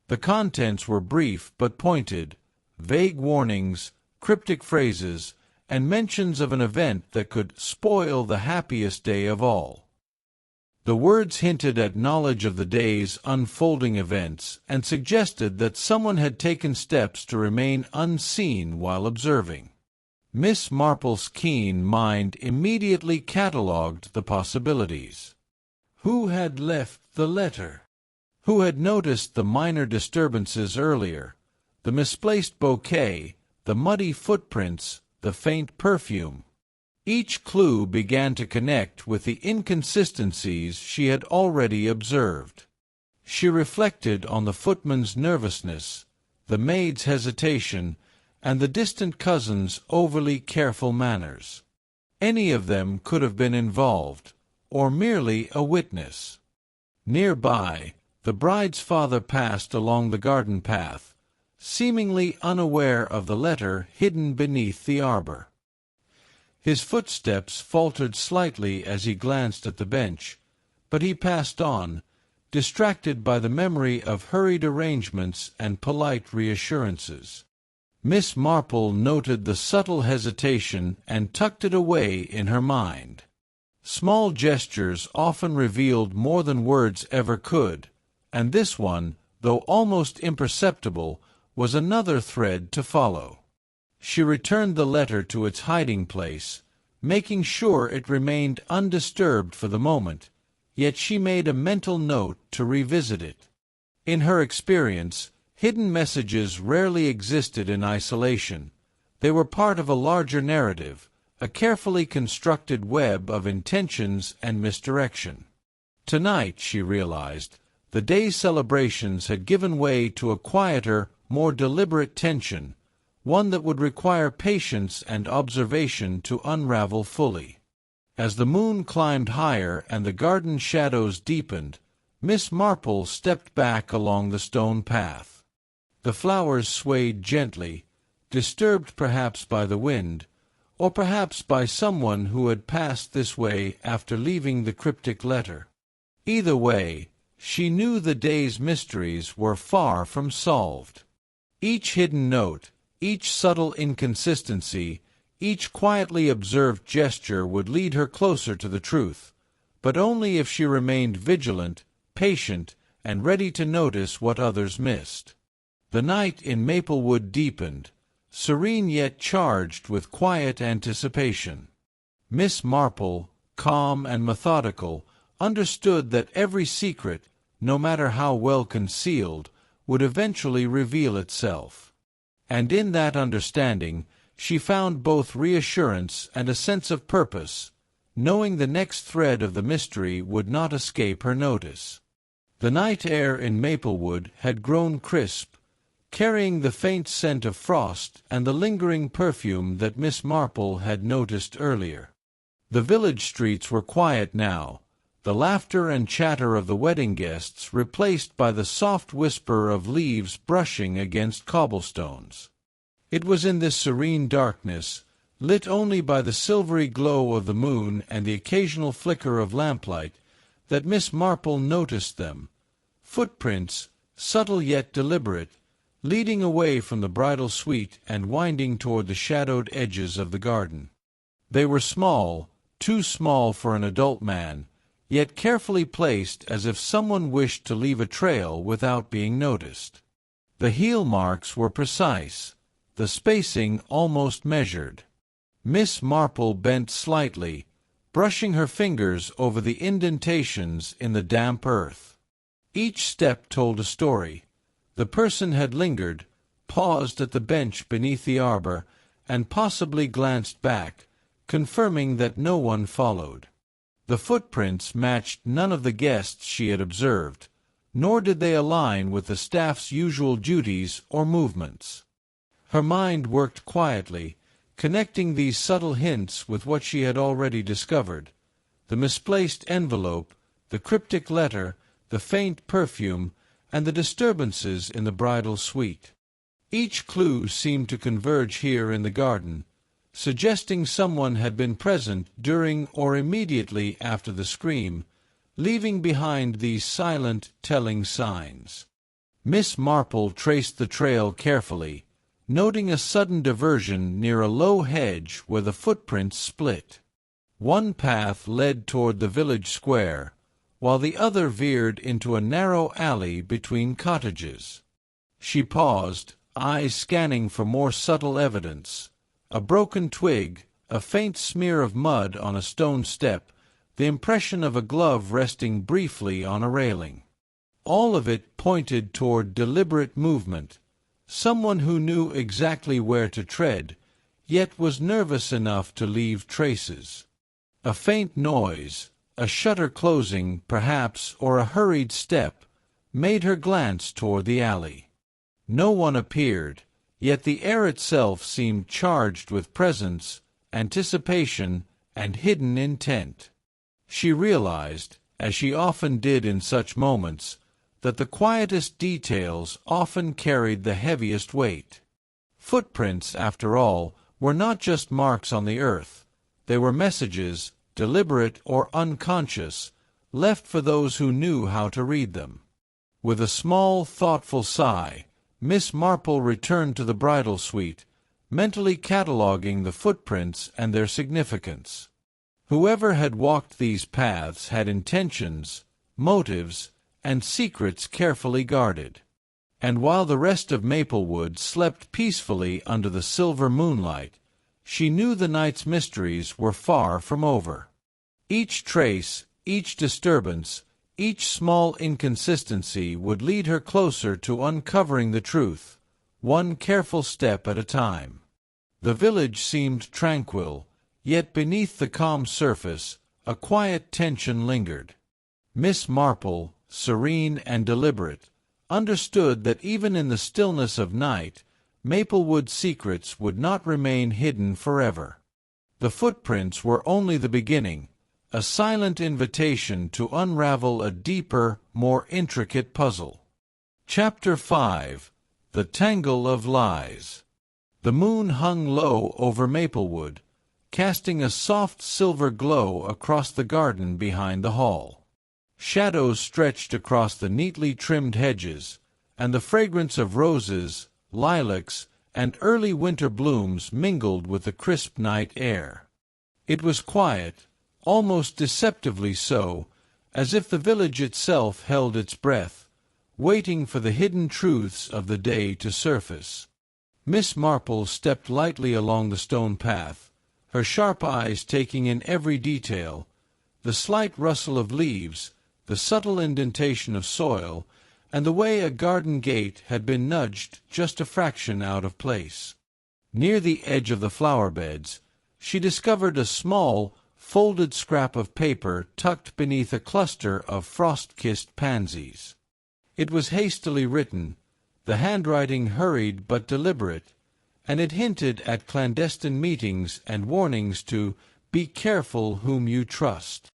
The contents were brief but pointed, vague warnings, cryptic phrases, and mentions of an event that could spoil the happiest day of all. The words hinted at knowledge of the day's unfolding events and suggested that someone had taken steps to remain unseen while observing. Miss Marple's keen mind immediately catalogued the possibilities. Who had left the letter? Who had noticed the minor disturbances earlier, the misplaced bouquet, the muddy footprints, the faint perfume? Each clue began to connect with the inconsistencies she had already observed. She reflected on the footman's nervousness, the maid's hesitation, and the distant cousin's overly careful manners. Any of them could have been involved, or merely a witness. Nearby, the bride's father passed along the garden path, seemingly unaware of the letter hidden beneath the arbor. His footsteps faltered slightly as he glanced at the bench, but he passed on, distracted by the memory of hurried arrangements and polite reassurances. Miss Marple noted the subtle hesitation and tucked it away in her mind. Small gestures often revealed more than words ever could, and this one, though almost imperceptible, was another thread to follow. She returned the letter to its hiding place, making sure it remained undisturbed for the moment, yet she made a mental note to revisit it. In her experience, hidden messages rarely existed in isolation. They were part of a larger narrative, a carefully constructed web of intentions and misdirection. Tonight, she realized, the day's celebrations had given way to a quieter, more deliberate tension, one that would require patience and observation to unravel fully. As the moon climbed higher and the garden shadows deepened, Miss Marple stepped back along the stone path. The flowers swayed gently, disturbed perhaps by the wind, or perhaps by someone who had passed this way after leaving the cryptic letter. Either way, she knew the day's mysteries were far from solved. Each hidden note, each subtle inconsistency, each quietly observed gesture would lead her closer to the truth, but only if she remained vigilant, patient, and ready to notice what others missed. The night in Maplewood deepened, serene yet charged with quiet anticipation. Miss Marple, calm and methodical, understood that every secret, no matter how well concealed, would eventually reveal itself. And in that understanding, she found both reassurance and a sense of purpose, knowing the next thread of the mystery would not escape her notice. The night air in Maplewood had grown crisp, carrying the faint scent of frost and the lingering perfume that Miss Marple had noticed earlier. The village streets were quiet now, the laughter and chatter of the wedding guests replaced by the soft whisper of leaves brushing against cobblestones. It was in this serene darkness, lit only by the silvery glow of the moon and the occasional flicker of lamplight, that Miss Marple noticed them, footprints, subtle yet deliberate, leading away from the bridal suite and winding toward the shadowed edges of the garden. They were small, too small for an adult man, yet carefully placed as if someone wished to leave a trail without being noticed. The heel marks were precise, the spacing almost measured. Miss Marple bent slightly, brushing her fingers over the indentations in the damp earth. Each step told a story. The person had lingered, paused at the bench beneath the arbor, and possibly glanced back, confirming that no one followed. The footprints matched none of the guests she had observed, nor did they align with the staff's usual duties or movements. Her mind worked quietly, connecting these subtle hints with what she had already discovered: the misplaced envelope, the cryptic letter, the faint perfume, and the disturbances in the bridal suite. Each clue seemed to converge here in the garden, suggesting someone had been present during or immediately after the scream, leaving behind these silent, telling signs. Miss Marple traced the trail carefully, noting a sudden diversion near a low hedge where the footprints split. One path led toward the village square, while the other veered into a narrow alley between cottages. She paused, eyes scanning for more subtle evidence: a broken twig, a faint smear of mud on a stone step, the impression of a glove resting briefly on a railing. All of it pointed toward deliberate movement, someone who knew exactly where to tread, yet was nervous enough to leave traces. A faint noise, a shutter closing, perhaps, or a hurried step, made her glance toward the alley. No one appeared, yet the air itself seemed charged with presence, anticipation, and hidden intent. She realized, as she often did in such moments, that the quietest details often carried the heaviest weight. Footprints, after all, were not just marks on the earth. They were messages, deliberate or unconscious, left for those who knew how to read them. With a small, thoughtful sigh, Miss Marple returned to the bridal suite, mentally cataloguing the footprints and their significance. Whoever had walked these paths had intentions, motives, and secrets carefully guarded. And while the rest of Maplewood slept peacefully under the silver moonlight, she knew the night's mysteries were far from over. Each trace, each disturbance, each small inconsistency would lead her closer to uncovering the truth, one careful step at a time. The village seemed tranquil, yet beneath the calm surface, a quiet tension lingered. Miss Marple, serene and deliberate, understood that even in the stillness of night, Maplewood's secrets would not remain hidden forever. The footprints were only the beginning, a silent invitation to unravel a deeper, more intricate puzzle. Chapter 5. The Tangle of Lies. The moon hung low over Maplewood, casting a soft silver glow across the garden behind the hall. Shadows stretched across the neatly trimmed hedges, and the fragrance of roses, lilacs, and early winter blooms mingled with the crisp night air. It was quiet, almost deceptively so, as if the village itself held its breath, waiting for the hidden truths of the day to surface. Miss Marple stepped lightly along the stone path, her sharp eyes taking in every detail, the slight rustle of leaves, the subtle indentation of soil, and the way a garden gate had been nudged just a fraction out of place. Near the edge of the flower beds, she discovered a small, folded scrap of paper tucked beneath a cluster of frost-kissed pansies. It was hastily written, the handwriting hurried but deliberate, and it hinted at clandestine meetings and warnings to "be careful whom you trust."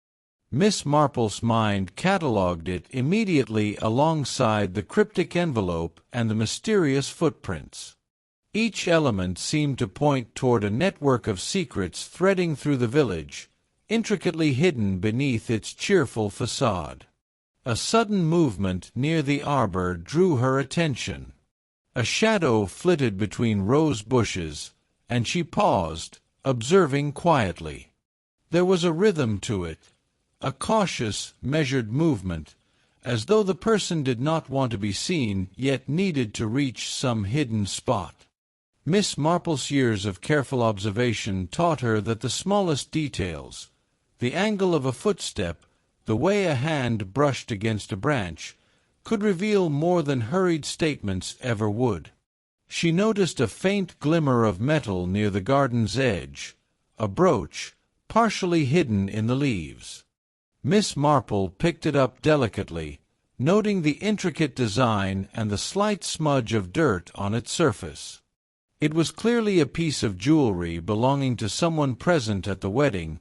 Miss Marple's mind catalogued it immediately alongside the cryptic envelope and the mysterious footprints. Each element seemed to point toward a network of secrets threading through the village, intricately hidden beneath its cheerful façade. A sudden movement near the arbor drew her attention. A shadow flitted between rose bushes, and she paused, observing quietly. There was a rhythm to it, a cautious, measured movement, as though the person did not want to be seen, yet needed to reach some hidden spot. Miss Marple's years of careful observation taught her that the smallest details, the angle of a footstep, the way a hand brushed against a branch, could reveal more than hurried statements ever would. She noticed a faint glimmer of metal near the garden's edge, a brooch, partially hidden in the leaves. Miss Marple picked it up delicately, noting the intricate design and the slight smudge of dirt on its surface. It was clearly a piece of jewelry belonging to someone present at the wedding,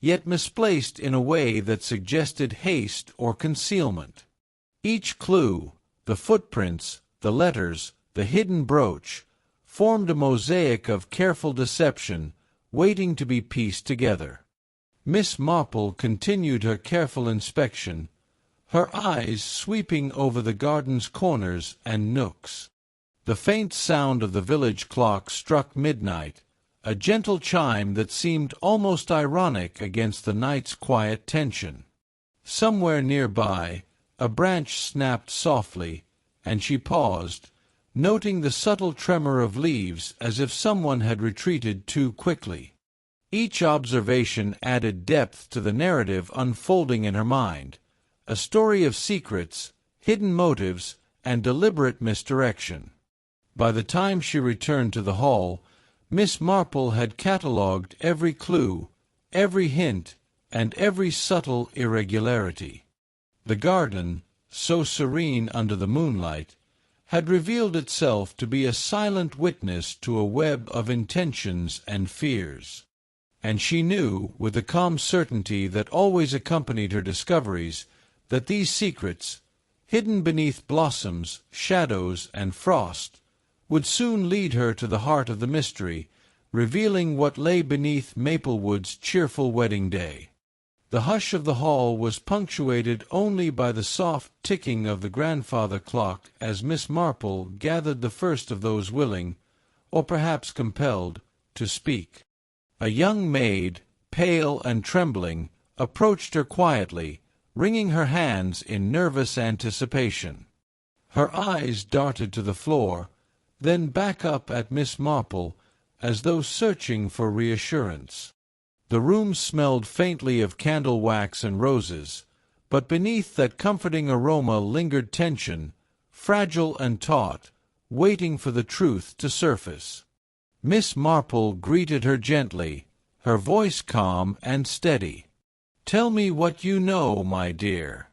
yet misplaced in a way that suggested haste or concealment. Each clue, the footprints, the letters, the hidden brooch, formed a mosaic of careful deception, waiting to be pieced together. Miss Marple continued her careful inspection, her eyes sweeping over the garden's corners and nooks. The faint sound of the village clock struck midnight, a gentle chime that seemed almost ironic against the night's quiet tension. Somewhere nearby, a branch snapped softly, and she paused, noting the subtle tremor of leaves as if someone had retreated too quickly. Each observation added depth to the narrative unfolding in her mind, a story of secrets, hidden motives, and deliberate misdirection. By the time she returned to the hall, Miss Marple had catalogued every clue, every hint, and every subtle irregularity. The garden, so serene under the moonlight, had revealed itself to be a silent witness to a web of intentions and fears. And she knew, with the calm certainty that always accompanied her discoveries, that these secrets, hidden beneath blossoms, shadows, and frost, would soon lead her to the heart of the mystery, revealing what lay beneath Maplewood's cheerful wedding day. The hush of the hall was punctuated only by the soft ticking of the grandfather clock as Miss Marple gathered the first of those willing, or perhaps compelled, to speak. A young maid, pale and trembling, approached her quietly, wringing her hands in nervous anticipation. Her eyes darted to the floor, then back up at Miss Marple, as though searching for reassurance. The room smelled faintly of candle wax and roses, but beneath that comforting aroma lingered tension, fragile and taut, waiting for the truth to surface. Miss Marple greeted her gently, her voice calm and steady. "Tell me what you know, my dear.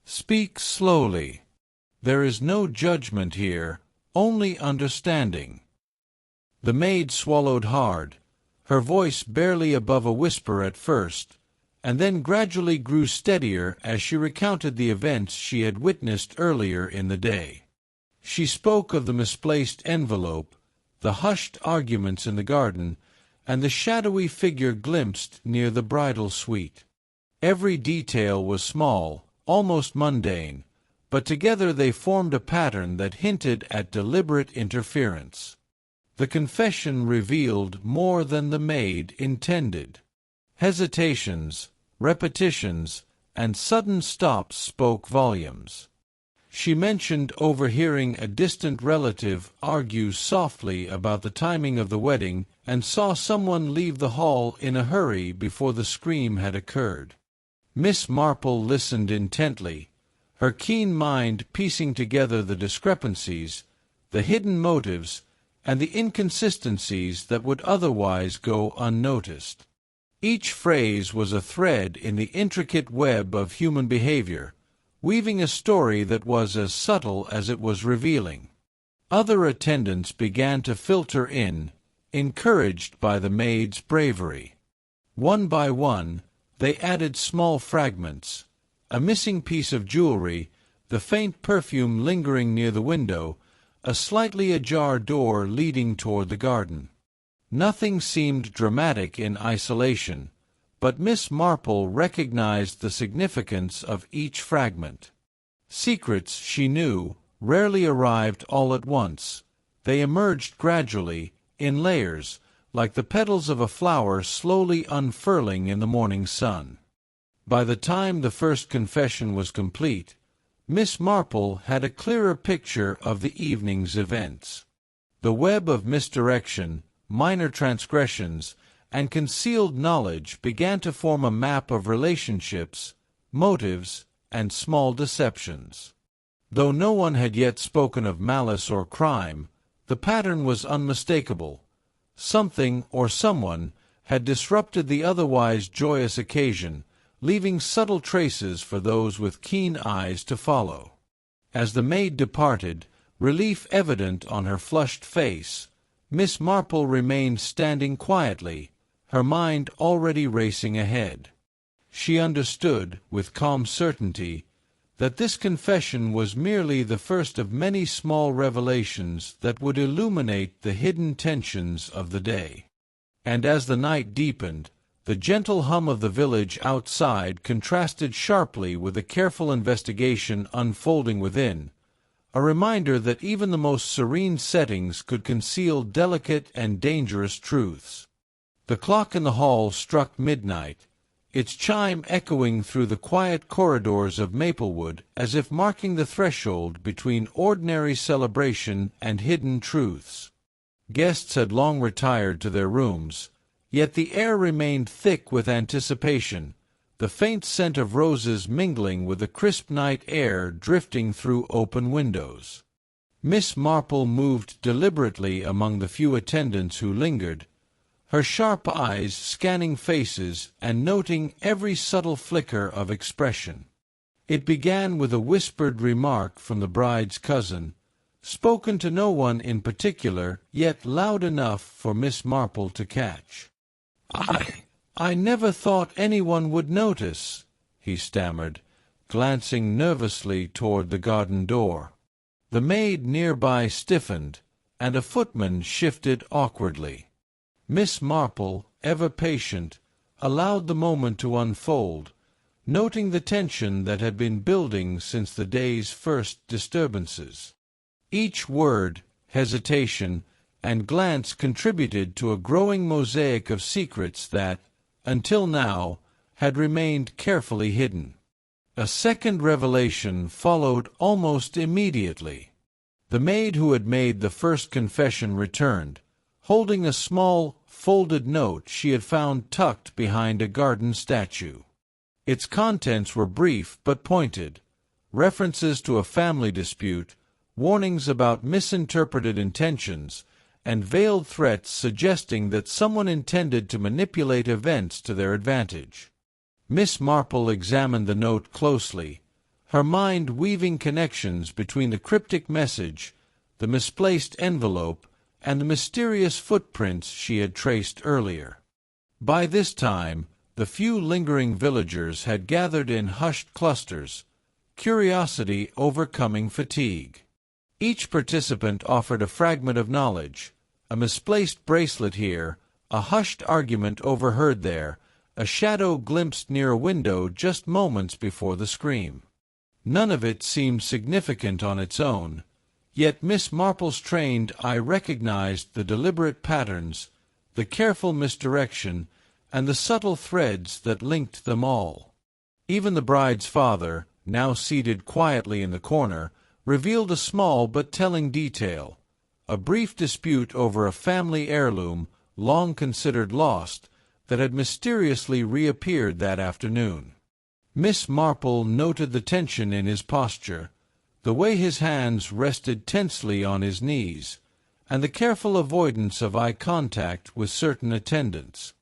Speak slowly. There is no judgment here, only understanding." The maid swallowed hard, her voice barely above a whisper at first, and then gradually grew steadier as she recounted the events she had witnessed earlier in the day. She spoke of the misplaced envelope, the hushed arguments in the garden, and the shadowy figure glimpsed near the bridal suite. Every detail was small, almost mundane, but together they formed a pattern that hinted at deliberate interference. The confession revealed more than the maid intended. Hesitations, repetitions, and sudden stops spoke volumes. She mentioned overhearing a distant relative argue softly about the timing of the wedding and saw someone leave the hall in a hurry before the scream had occurred. Miss Marple listened intently, her keen mind piecing together the discrepancies, the hidden motives, and the inconsistencies that would otherwise go unnoticed. Each phrase was a thread in the intricate web of human behavior, weaving a story that was as subtle as it was revealing. Other attendants began to filter in, encouraged by the maid's bravery. One by one, they added small fragments, a missing piece of jewelry, the faint perfume lingering near the window, a slightly ajar door leading toward the garden. Nothing seemed dramatic in isolation, but Miss Marple recognized the significance of each fragment. Secrets, she knew, rarely arrived all at once. They emerged gradually, in layers, like the petals of a flower slowly unfurling in the morning sun. By the time the first confession was complete, Miss Marple had a clearer picture of the evening's events. The web of misdirection, minor transgressions, and concealed knowledge began to form a map of relationships, motives, and small deceptions. Though no one had yet spoken of malice or crime, the pattern was unmistakable. Something or someone had disrupted the otherwise joyous occasion, leaving subtle traces for those with keen eyes to follow. As the maid departed, relief evident on her flushed face, Miss Marple remained standing quietly, her mind already racing ahead. She understood, with calm certainty, that this confession was merely the first of many small revelations that would illuminate the hidden tensions of the day. And as the night deepened, the gentle hum of the village outside contrasted sharply with the careful investigation unfolding within, a reminder that even the most serene settings could conceal delicate and dangerous truths. The clock in the hall struck midnight, its chime echoing through the quiet corridors of Maplewood as if marking the threshold between ordinary celebration and hidden truths. Guests had long retired to their rooms, yet the air remained thick with anticipation, the faint scent of roses mingling with the crisp night air drifting through open windows. Miss Marple moved deliberately among the few attendants who lingered, her sharp eyes scanning faces and noting every subtle flicker of expression. It began with a whispered remark from the bride's cousin, spoken to no one in particular, yet loud enough for Miss Marple to catch. I never thought anyone would notice," he stammered, glancing nervously toward the garden door. The maid nearby stiffened, and a footman shifted awkwardly. Miss Marple, ever patient, allowed the moment to unfold, noting the tension that had been building since the day's first disturbances. Each word, hesitation, and glance contributed to a growing mosaic of secrets that, until now, had remained carefully hidden. A second revelation followed almost immediately. The maid who had made the first confession returned, holding a small, folded note she had found tucked behind a garden statue. Its contents were brief but pointed, references to a family dispute, warnings about misinterpreted intentions, and veiled threats suggesting that someone intended to manipulate events to their advantage. Miss Marple examined the note closely, her mind weaving connections between the cryptic message, the misplaced envelope, and the mysterious footprints she had traced earlier. By this time, the few lingering villagers had gathered in hushed clusters, curiosity overcoming fatigue. Each participant offered a fragment of knowledge, a misplaced bracelet here, a hushed argument overheard there, a shadow glimpsed near a window just moments before the scream. None of it seemed significant on its own, yet Miss Marple's trained eye recognized the deliberate patterns, the careful misdirection, and the subtle threads that linked them all. Even the bride's father, now seated quietly in the corner, revealed a small but telling detail, a brief dispute over a family heirloom, long considered lost, that had mysteriously reappeared that afternoon. Miss Marple noted the tension in his posture, the way his hands rested tensely on his knees, and the careful avoidance of eye contact with certain attendants.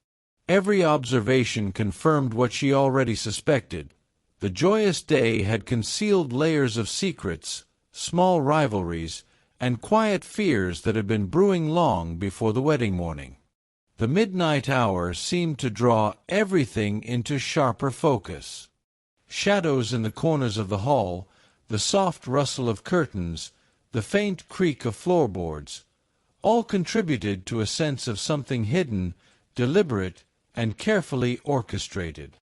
Every observation confirmed what she already suspected. The joyous day had concealed layers of secrets, small rivalries, and quiet fears that had been brewing long before the wedding morning. The midnight hour seemed to draw everything into sharper focus. Shadows in the corners of the hall, the soft rustle of curtains, the faint creak of floorboards, all contributed to a sense of something hidden, deliberate, and carefully orchestrated.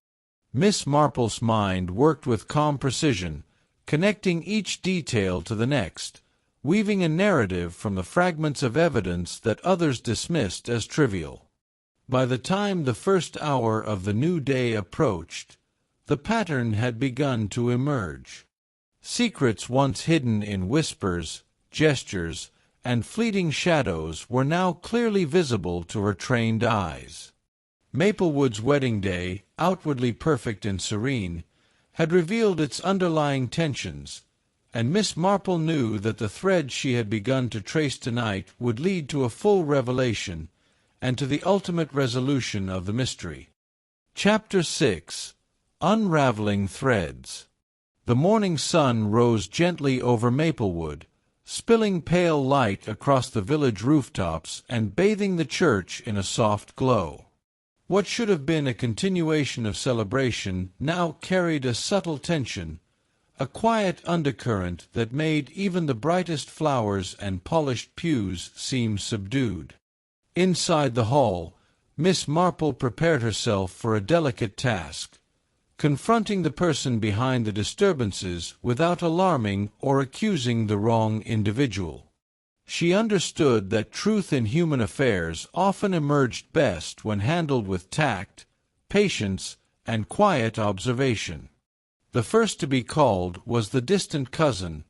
Miss Marple's mind worked with calm precision, connecting each detail to the next, weaving a narrative from the fragments of evidence that others dismissed as trivial. By the time the first hour of the new day approached, the pattern had begun to emerge. Secrets once hidden in whispers, gestures, and fleeting shadows were now clearly visible to her trained eyes. Maplewood's wedding day, outwardly perfect and serene, had revealed its underlying tensions, and Miss Marple knew that the thread she had begun to trace tonight would lead to a full revelation and to the ultimate resolution of the mystery. Chapter 6. Unraveling Threads. The morning sun rose gently over Maplewood, spilling pale light across the village rooftops and bathing the church in a soft glow. What should have been a continuation of celebration now carried a subtle tension, a quiet undercurrent that made even the brightest flowers and polished pews seem subdued. Inside the hall, Miss Marple prepared herself for a delicate task, confronting the person behind the disturbances without alarming or accusing the wrong individual. She understood that truth in human affairs often emerged best when handled with tact, patience, and quiet observation. The first to be called was the distant cousin,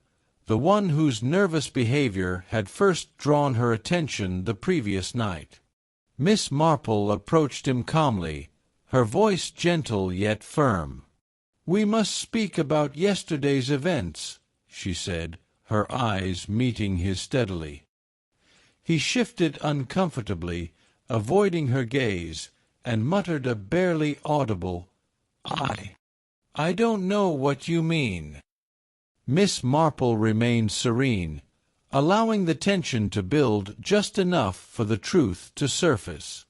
the one whose nervous behavior had first drawn her attention the previous night. Miss Marple approached him calmly, her voice gentle yet firm. "We must speak about yesterday's events," she said, her eyes meeting his steadily. He shifted uncomfortably, avoiding her gaze, and muttered a barely audible, I don't know what you mean." Miss Marple remained serene, allowing the tension to build just enough for the truth to surface.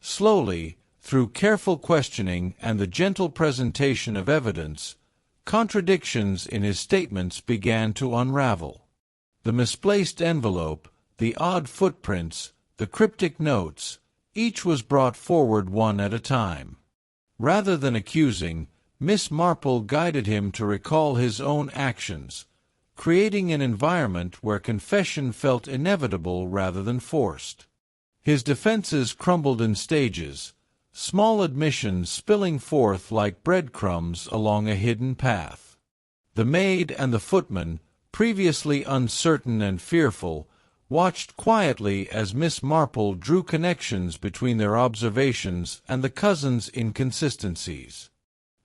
Slowly, through careful questioning and the gentle presentation of evidence, contradictions in his statements began to unravel. The misplaced envelope, the odd footprints, the cryptic notes, each was brought forward one at a time. Rather than accusing, Miss Marple guided him to recall his own actions, creating an environment where confession felt inevitable rather than forced. His defenses crumbled in stages, small admissions spilling forth like breadcrumbs along a hidden path. The maid and the footman, previously uncertain and fearful, watched quietly as Miss Marple drew connections between their observations and the cousins' inconsistencies.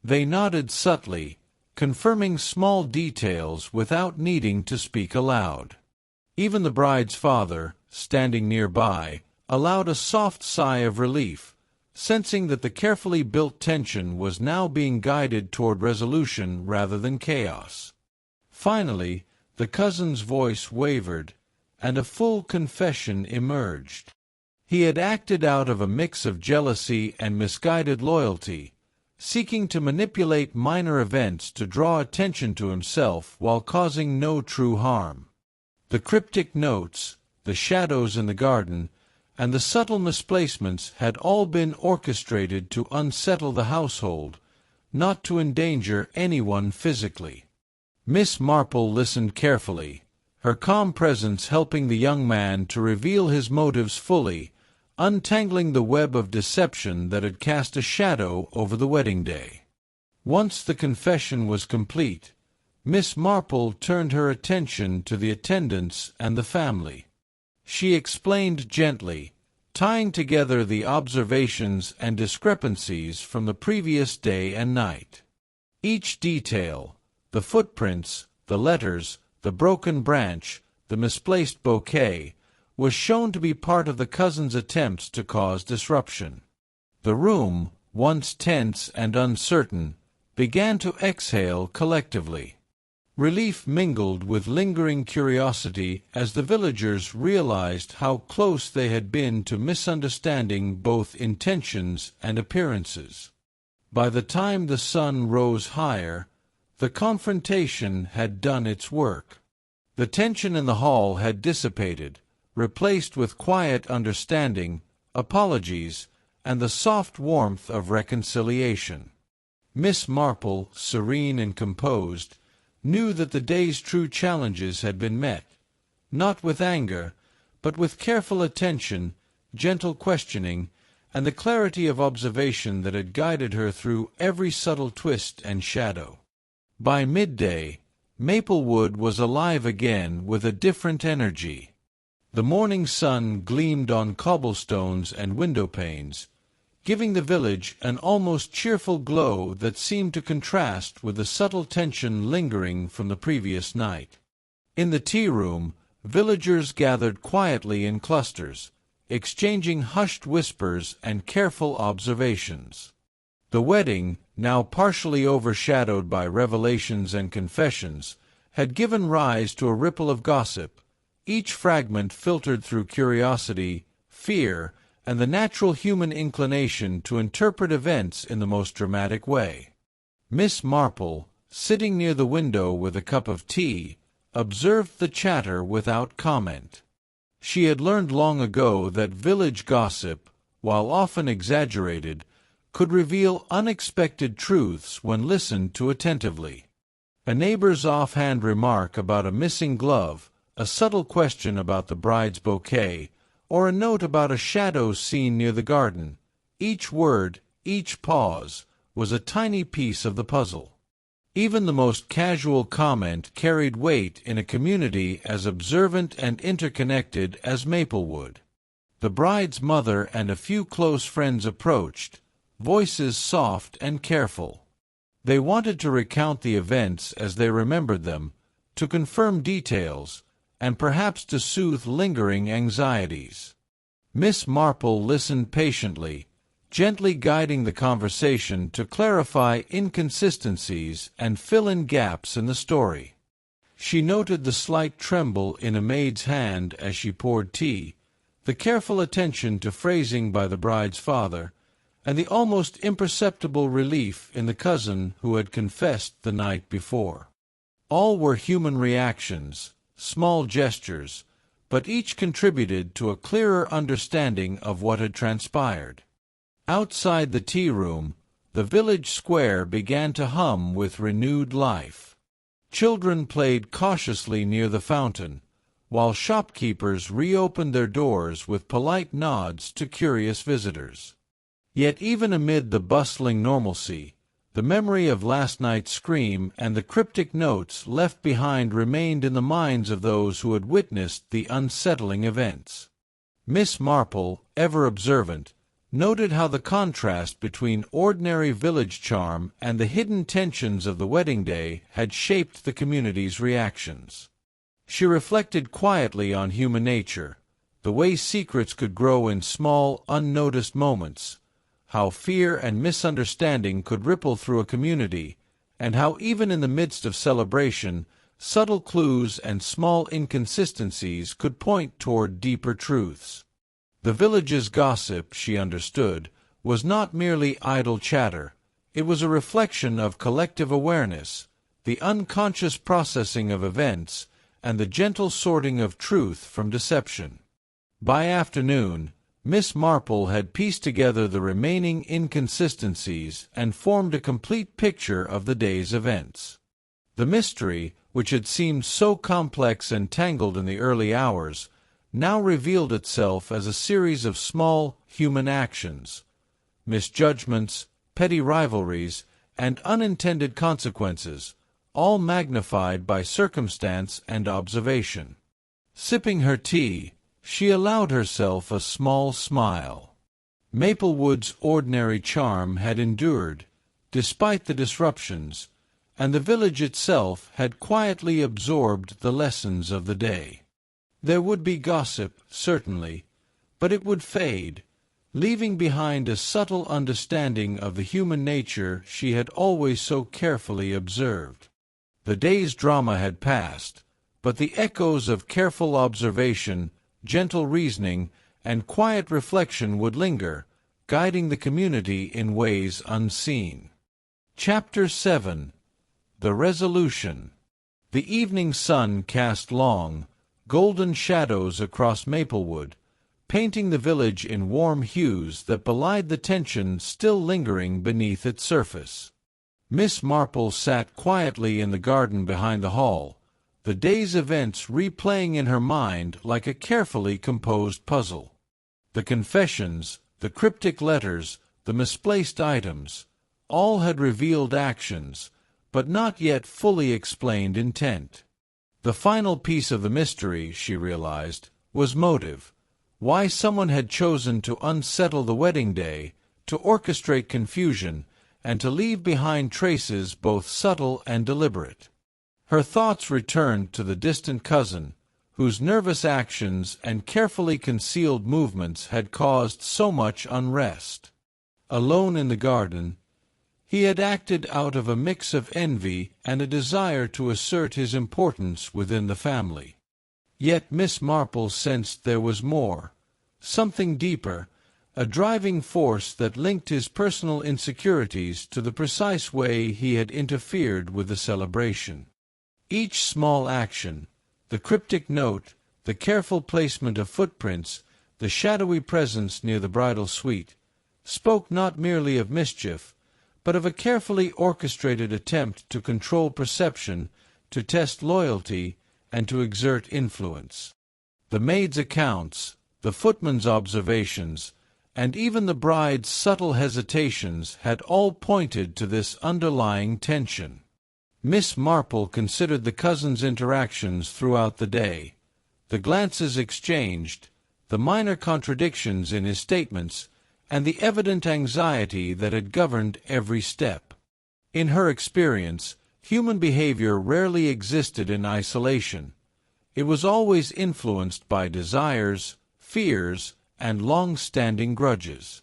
They nodded subtly, confirming small details without needing to speak aloud. Even the bride's father, standing nearby, allowed a soft sigh of relief, sensing that the carefully built tension was now being guided toward resolution rather than chaos. Finally, the cousin's voice wavered, and a full confession emerged. He had acted out of a mix of jealousy and misguided loyalty, seeking to manipulate minor events to draw attention to himself while causing no true harm. The cryptic notes, the shadows in the garden, and the subtle misplacements had all been orchestrated to unsettle the household, not to endanger anyone physically. Miss Marple listened carefully, her calm presence helping the young man to reveal his motives fully, untangling the web of deception that had cast a shadow over the wedding day. Once the confession was complete, Miss Marple turned her attention to the attendants and the family. She explained gently, tying together the observations and discrepancies from the previous day and night. Each detail, the footprints, the letters, the broken branch, the misplaced bouquet, was shown to be part of the cousins' attempts to cause disruption. The room, once tense and uncertain, began to exhale collectively. Relief mingled with lingering curiosity as the villagers realized how close they had been to misunderstanding both intentions and appearances. By the time the sun rose higher, the confrontation had done its work. The tension in the hall had dissipated, replaced with quiet understanding, apologies, and the soft warmth of reconciliation. Miss Marple, serene and composed, knew that the day's true challenges had been met, not with anger, but with careful attention, gentle questioning, and the clarity of observation that had guided her through every subtle twist and shadow. By midday, Maplewood was alive again with a different energy. The morning sun gleamed on cobblestones and window-panes, giving the village an almost cheerful glow that seemed to contrast with the subtle tension lingering from the previous night. In the tea-room, villagers gathered quietly in clusters, exchanging hushed whispers and careful observations. The wedding, now partially overshadowed by revelations and confessions, had given rise to a ripple of gossip, each fragment filtered through curiosity, fear, and the natural human inclination to interpret events in the most dramatic way. Miss Marple, sitting near the window with a cup of tea, observed the chatter without comment. She had learned long ago that village gossip, while often exaggerated, could reveal unexpected truths when listened to attentively. A neighbor's offhand remark about a missing glove, a subtle question about the bride's bouquet, or a note about a shadow seen near the garden, each word, each pause, was a tiny piece of the puzzle. Even the most casual comment carried weight in a community as observant and interconnected as Maplewood. The bride's mother and a few close friends approached, voices soft and careful. They wanted to recount the events as they remembered them, to confirm details, and perhaps to soothe lingering anxieties. Miss Marple listened patiently, gently guiding the conversation to clarify inconsistencies and fill in gaps in the story. She noted the slight tremble in a maid's hand as she poured tea, the careful attention to phrasing by the bride's father, and the almost imperceptible relief in the cousin who had confessed the night before. All were human reactions, small gestures, but each contributed to a clearer understanding of what had transpired. Outside the tea-room, the village square began to hum with renewed life. Children played cautiously near the fountain, while shopkeepers reopened their doors with polite nods to curious visitors. Yet even amid the bustling normalcy, The memory of last night's scream and the cryptic notes left behind remained in the minds of those who had witnessed the unsettling events. Miss Marple, ever observant, noted how the contrast between ordinary village charm and the hidden tensions of the wedding day had shaped the community's reactions. She reflected quietly on human nature, the way secrets could grow in small, unnoticed moments, how fear and misunderstanding could ripple through a community, and how even in the midst of celebration, subtle clues and small inconsistencies could point toward deeper truths. The village's gossip, she understood, was not merely idle chatter. It was a reflection of collective awareness, the unconscious processing of events, and the gentle sorting of truth from deception. By afternoon, Miss Marple had pieced together the remaining inconsistencies and formed a complete picture of the day's events. The mystery, which had seemed so complex and tangled in the early hours, now revealed itself as a series of small human actions, misjudgments, petty rivalries, and unintended consequences, all magnified by circumstance and observation. Sipping her tea, she allowed herself a small smile. Maplewood's ordinary charm had endured, despite the disruptions, and the village itself had quietly absorbed the lessons of the day. There would be gossip, certainly, but it would fade, leaving behind a subtle understanding of the human nature she had always so carefully observed. The day's drama had passed, but the echoes of careful observation, gentle reasoning, and quiet reflection would linger, guiding the community in ways unseen. Chapter 7. The Resolution. The evening sun cast long, golden shadows across Maplewood, painting the village in warm hues that belied the tension still lingering beneath its surface. Miss Marple sat quietly in the garden behind the hall, the day's events replaying in her mind like a carefully composed puzzle. The confessions, the cryptic letters, the misplaced items, all had revealed actions, but not yet fully explained intent. The final piece of the mystery, she realized, was motive, why someone had chosen to unsettle the wedding day, to orchestrate confusion, and to leave behind traces both subtle and deliberate. Her thoughts returned to the distant cousin, whose nervous actions and carefully concealed movements had caused so much unrest. Alone in the garden, he had acted out of a mix of envy and a desire to assert his importance within the family. Yet Miss Marple sensed there was more, something deeper, a driving force that linked his personal insecurities to the precise way he had interfered with the celebration. Each small action, the cryptic note, the careful placement of footprints, the shadowy presence near the bridal suite, spoke not merely of mischief, but of a carefully orchestrated attempt to control perception, to test loyalty, and to exert influence. The maid's accounts, the footman's observations, and even the bride's subtle hesitations had all pointed to this underlying tension. Miss Marple considered the cousins' interactions throughout the day, the glances exchanged, the minor contradictions in his statements, and the evident anxiety that had governed every step. In her experience, human behavior rarely existed in isolation. It was always influenced by desires, fears, and long-standing grudges.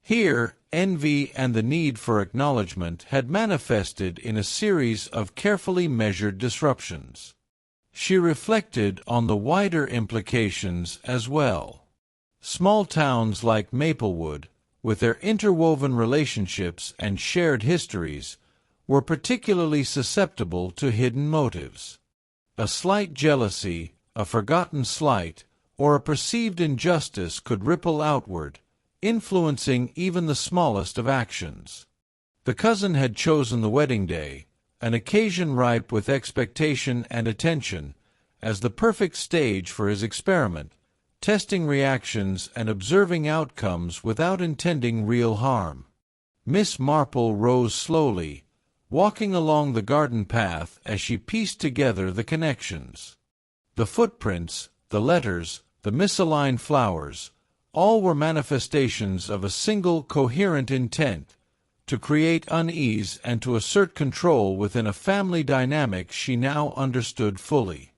Here, envy and the need for acknowledgment had manifested in a series of carefully measured disruptions. She reflected on the wider implications as well. Small towns like Maplewood, with their interwoven relationships and shared histories, were particularly susceptible to hidden motives. A slight jealousy, a forgotten slight, or a perceived injustice could ripple outward, influencing even the smallest of actions. The cousin had chosen the wedding day, an occasion ripe with expectation and attention, as the perfect stage for his experiment, testing reactions and observing outcomes without intending real harm. Miss Marple rose slowly, walking along the garden path as she pieced together the connections. The footprints, the letters, the misaligned flowers, all were manifestations of a single coherent intent, to create unease and to assert control within a family dynamic she now understood fully.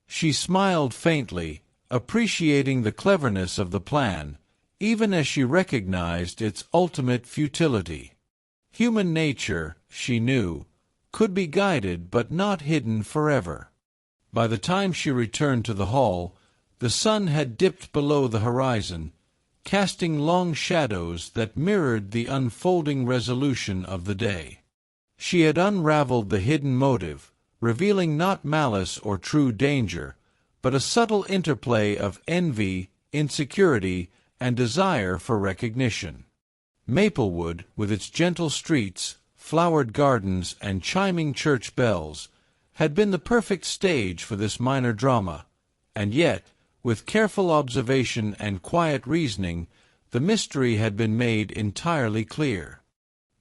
She smiled faintly, appreciating the cleverness of the plan, even as she recognized its ultimate futility. Human nature, she knew, could be guided but not hidden forever. By the time she returned to the hall, the sun had dipped below the horizon, casting long shadows that mirrored the unfolding resolution of the day. She had unraveled the hidden motive, revealing not malice or true danger, but a subtle interplay of envy, insecurity, and desire for recognition. Maplewood, with its gentle streets, flowered gardens, and chiming church bells, had been the perfect stage for this minor drama, and yet, with careful observation and quiet reasoning, the mystery had been made entirely clear.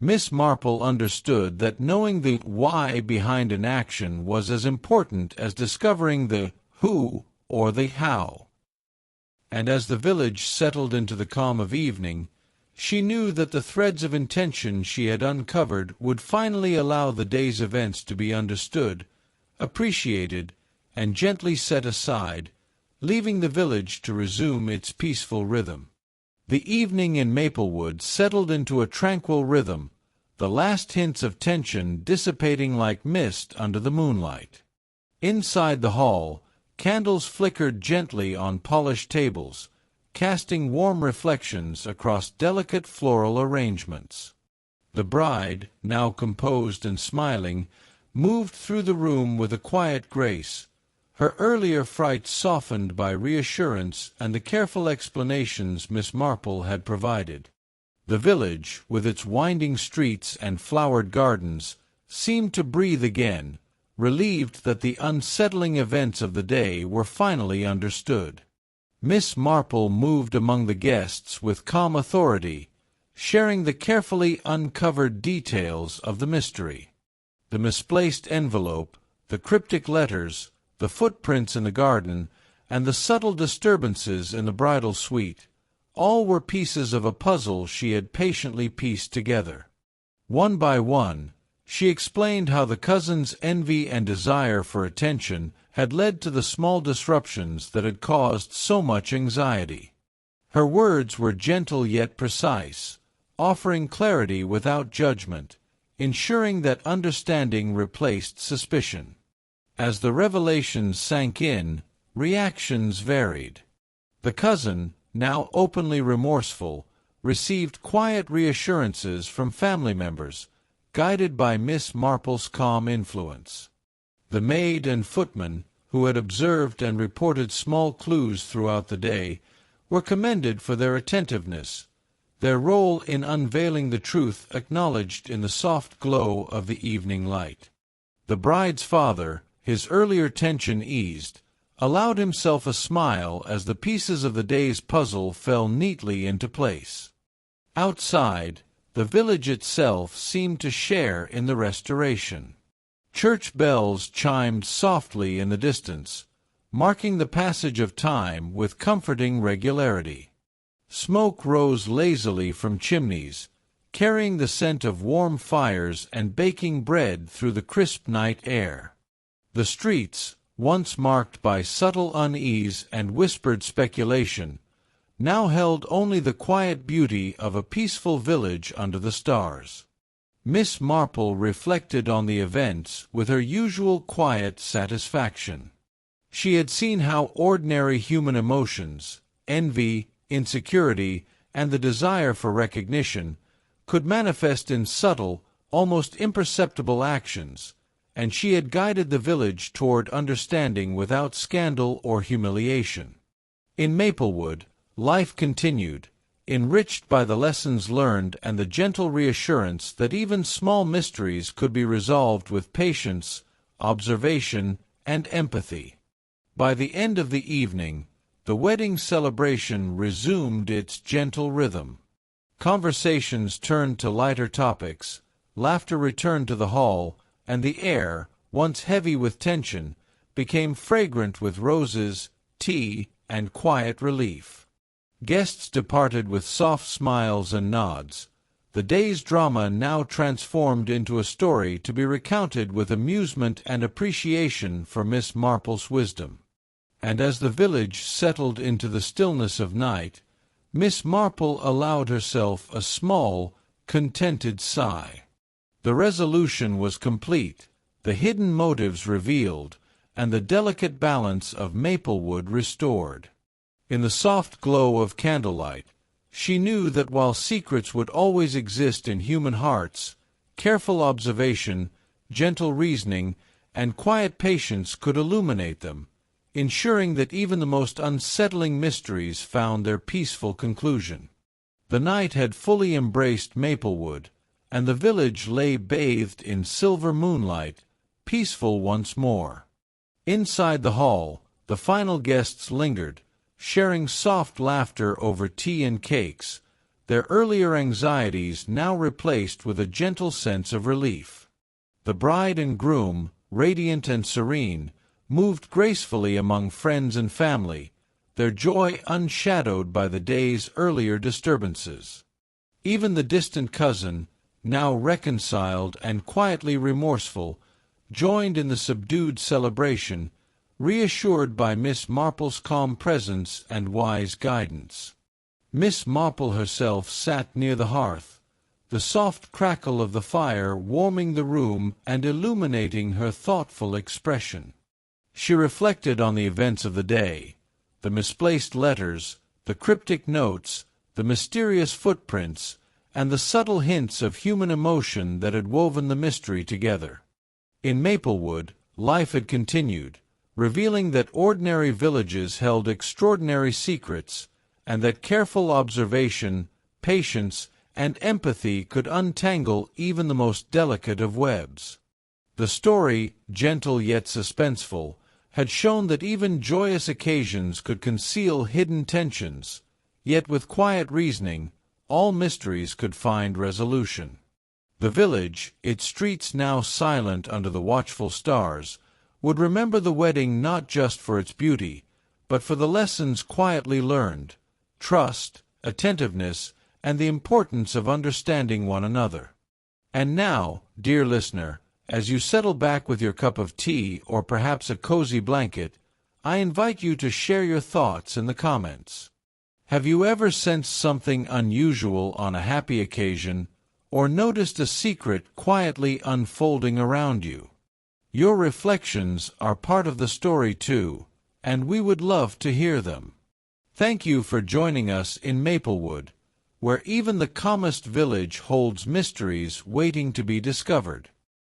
Miss Marple understood that knowing the why behind an action was as important as discovering the who or the how. And as the village settled into the calm of evening, she knew that the threads of intention she had uncovered would finally allow the day's events to be understood, appreciated, and gently set aside, leaving the village to resume its peaceful rhythm. The evening in Maplewood settled into a tranquil rhythm, the last hints of tension dissipating like mist under the moonlight. Inside the hall, candles flickered gently on polished tables, casting warm reflections across delicate floral arrangements. The bride, now composed and smiling, moved through the room with a quiet grace, her earlier fright softened by reassurance and the careful explanations Miss Marple had provided. The village, with its winding streets and flowered gardens, seemed to breathe again, relieved that the unsettling events of the day were finally understood. Miss Marple moved among the guests with calm authority, sharing the carefully uncovered details of the mystery. The misplaced envelope, the cryptic letters, the footprints in the garden, and the subtle disturbances in the bridal suite, all were pieces of a puzzle she had patiently pieced together. One by one, she explained how the cousin's envy and desire for attention had led to the small disruptions that had caused so much anxiety. Her words were gentle yet precise, offering clarity without judgment, ensuring that understanding replaced suspicion. As the revelations sank in, reactions varied. The cousin, now openly remorseful, received quiet reassurances from family members, guided by Miss Marple's calm influence. The maid and footman, who had observed and reported small clues throughout the day, were commended for their attentiveness, their role in unveiling the truth acknowledged in the soft glow of the evening light. The bride's father, his earlier tension eased, allowed himself a smile as the pieces of the day's puzzle fell neatly into place. Outside, the village itself seemed to share in the restoration. Church bells chimed softly in the distance, marking the passage of time with comforting regularity. Smoke rose lazily from chimneys, carrying the scent of warm fires and baking bread through the crisp night air. The streets, once marked by subtle unease and whispered speculation, now held only the quiet beauty of a peaceful village under the stars. Miss Marple reflected on the events with her usual quiet satisfaction. She had seen how ordinary human emotions, envy, insecurity, and the desire for recognition, could manifest in subtle, almost imperceptible actions, and she had guided the village toward understanding without scandal or humiliation. In Maplewood, life continued, enriched by the lessons learned and the gentle reassurance that even small mysteries could be resolved with patience, observation, and empathy. By the end of the evening, the wedding celebration resumed its gentle rhythm. Conversations turned to lighter topics, laughter returned to the hall, and the air, once heavy with tension, became fragrant with roses, tea, and quiet relief. Guests departed with soft smiles and nods. The day's drama now transformed into a story to be recounted with amusement and appreciation for Miss Marple's wisdom. And as the village settled into the stillness of night, Miss Marple allowed herself a small, contented sigh. The resolution was complete, the hidden motives revealed, and the delicate balance of Maplewood restored. In the soft glow of candlelight, she knew that while secrets would always exist in human hearts, careful observation, gentle reasoning, and quiet patience could illuminate them, ensuring that even the most unsettling mysteries found their peaceful conclusion. The night had fully embraced Maplewood, and the village lay bathed in silver moonlight, peaceful once more. Inside the hall, the final guests lingered, sharing soft laughter over tea and cakes, their earlier anxieties now replaced with a gentle sense of relief. The bride and groom, radiant and serene, moved gracefully among friends and family, their joy unshadowed by the day's earlier disturbances. Even the distant cousin, now reconciled and quietly remorseful, joined in the subdued celebration, reassured by Miss Marple's calm presence and wise guidance. Miss Marple herself sat near the hearth, the soft crackle of the fire warming the room and illuminating her thoughtful expression. She reflected on the events of the day, the misplaced letters, the cryptic notes, the mysterious footprints, and the subtle hints of human emotion that had woven the mystery together. In Maplewood, life had continued, revealing that ordinary villages held extraordinary secrets, and that careful observation, patience, and empathy could untangle even the most delicate of webs. The story, gentle yet suspenseful, had shown that even joyous occasions could conceal hidden tensions, yet with quiet reasoning, all mysteries could find resolution. The village, its streets now silent under the watchful stars, would remember the wedding not just for its beauty, but for the lessons quietly learned, trust, attentiveness, and the importance of understanding one another. And now, dear listener, as you settle back with your cup of tea or perhaps a cozy blanket, I invite you to share your thoughts in the comments. Have you ever sensed something unusual on a happy occasion, or noticed a secret quietly unfolding around you? Your reflections are part of the story too, and we would love to hear them. Thank you for joining us in Maplewood, where even the calmest village holds mysteries waiting to be discovered.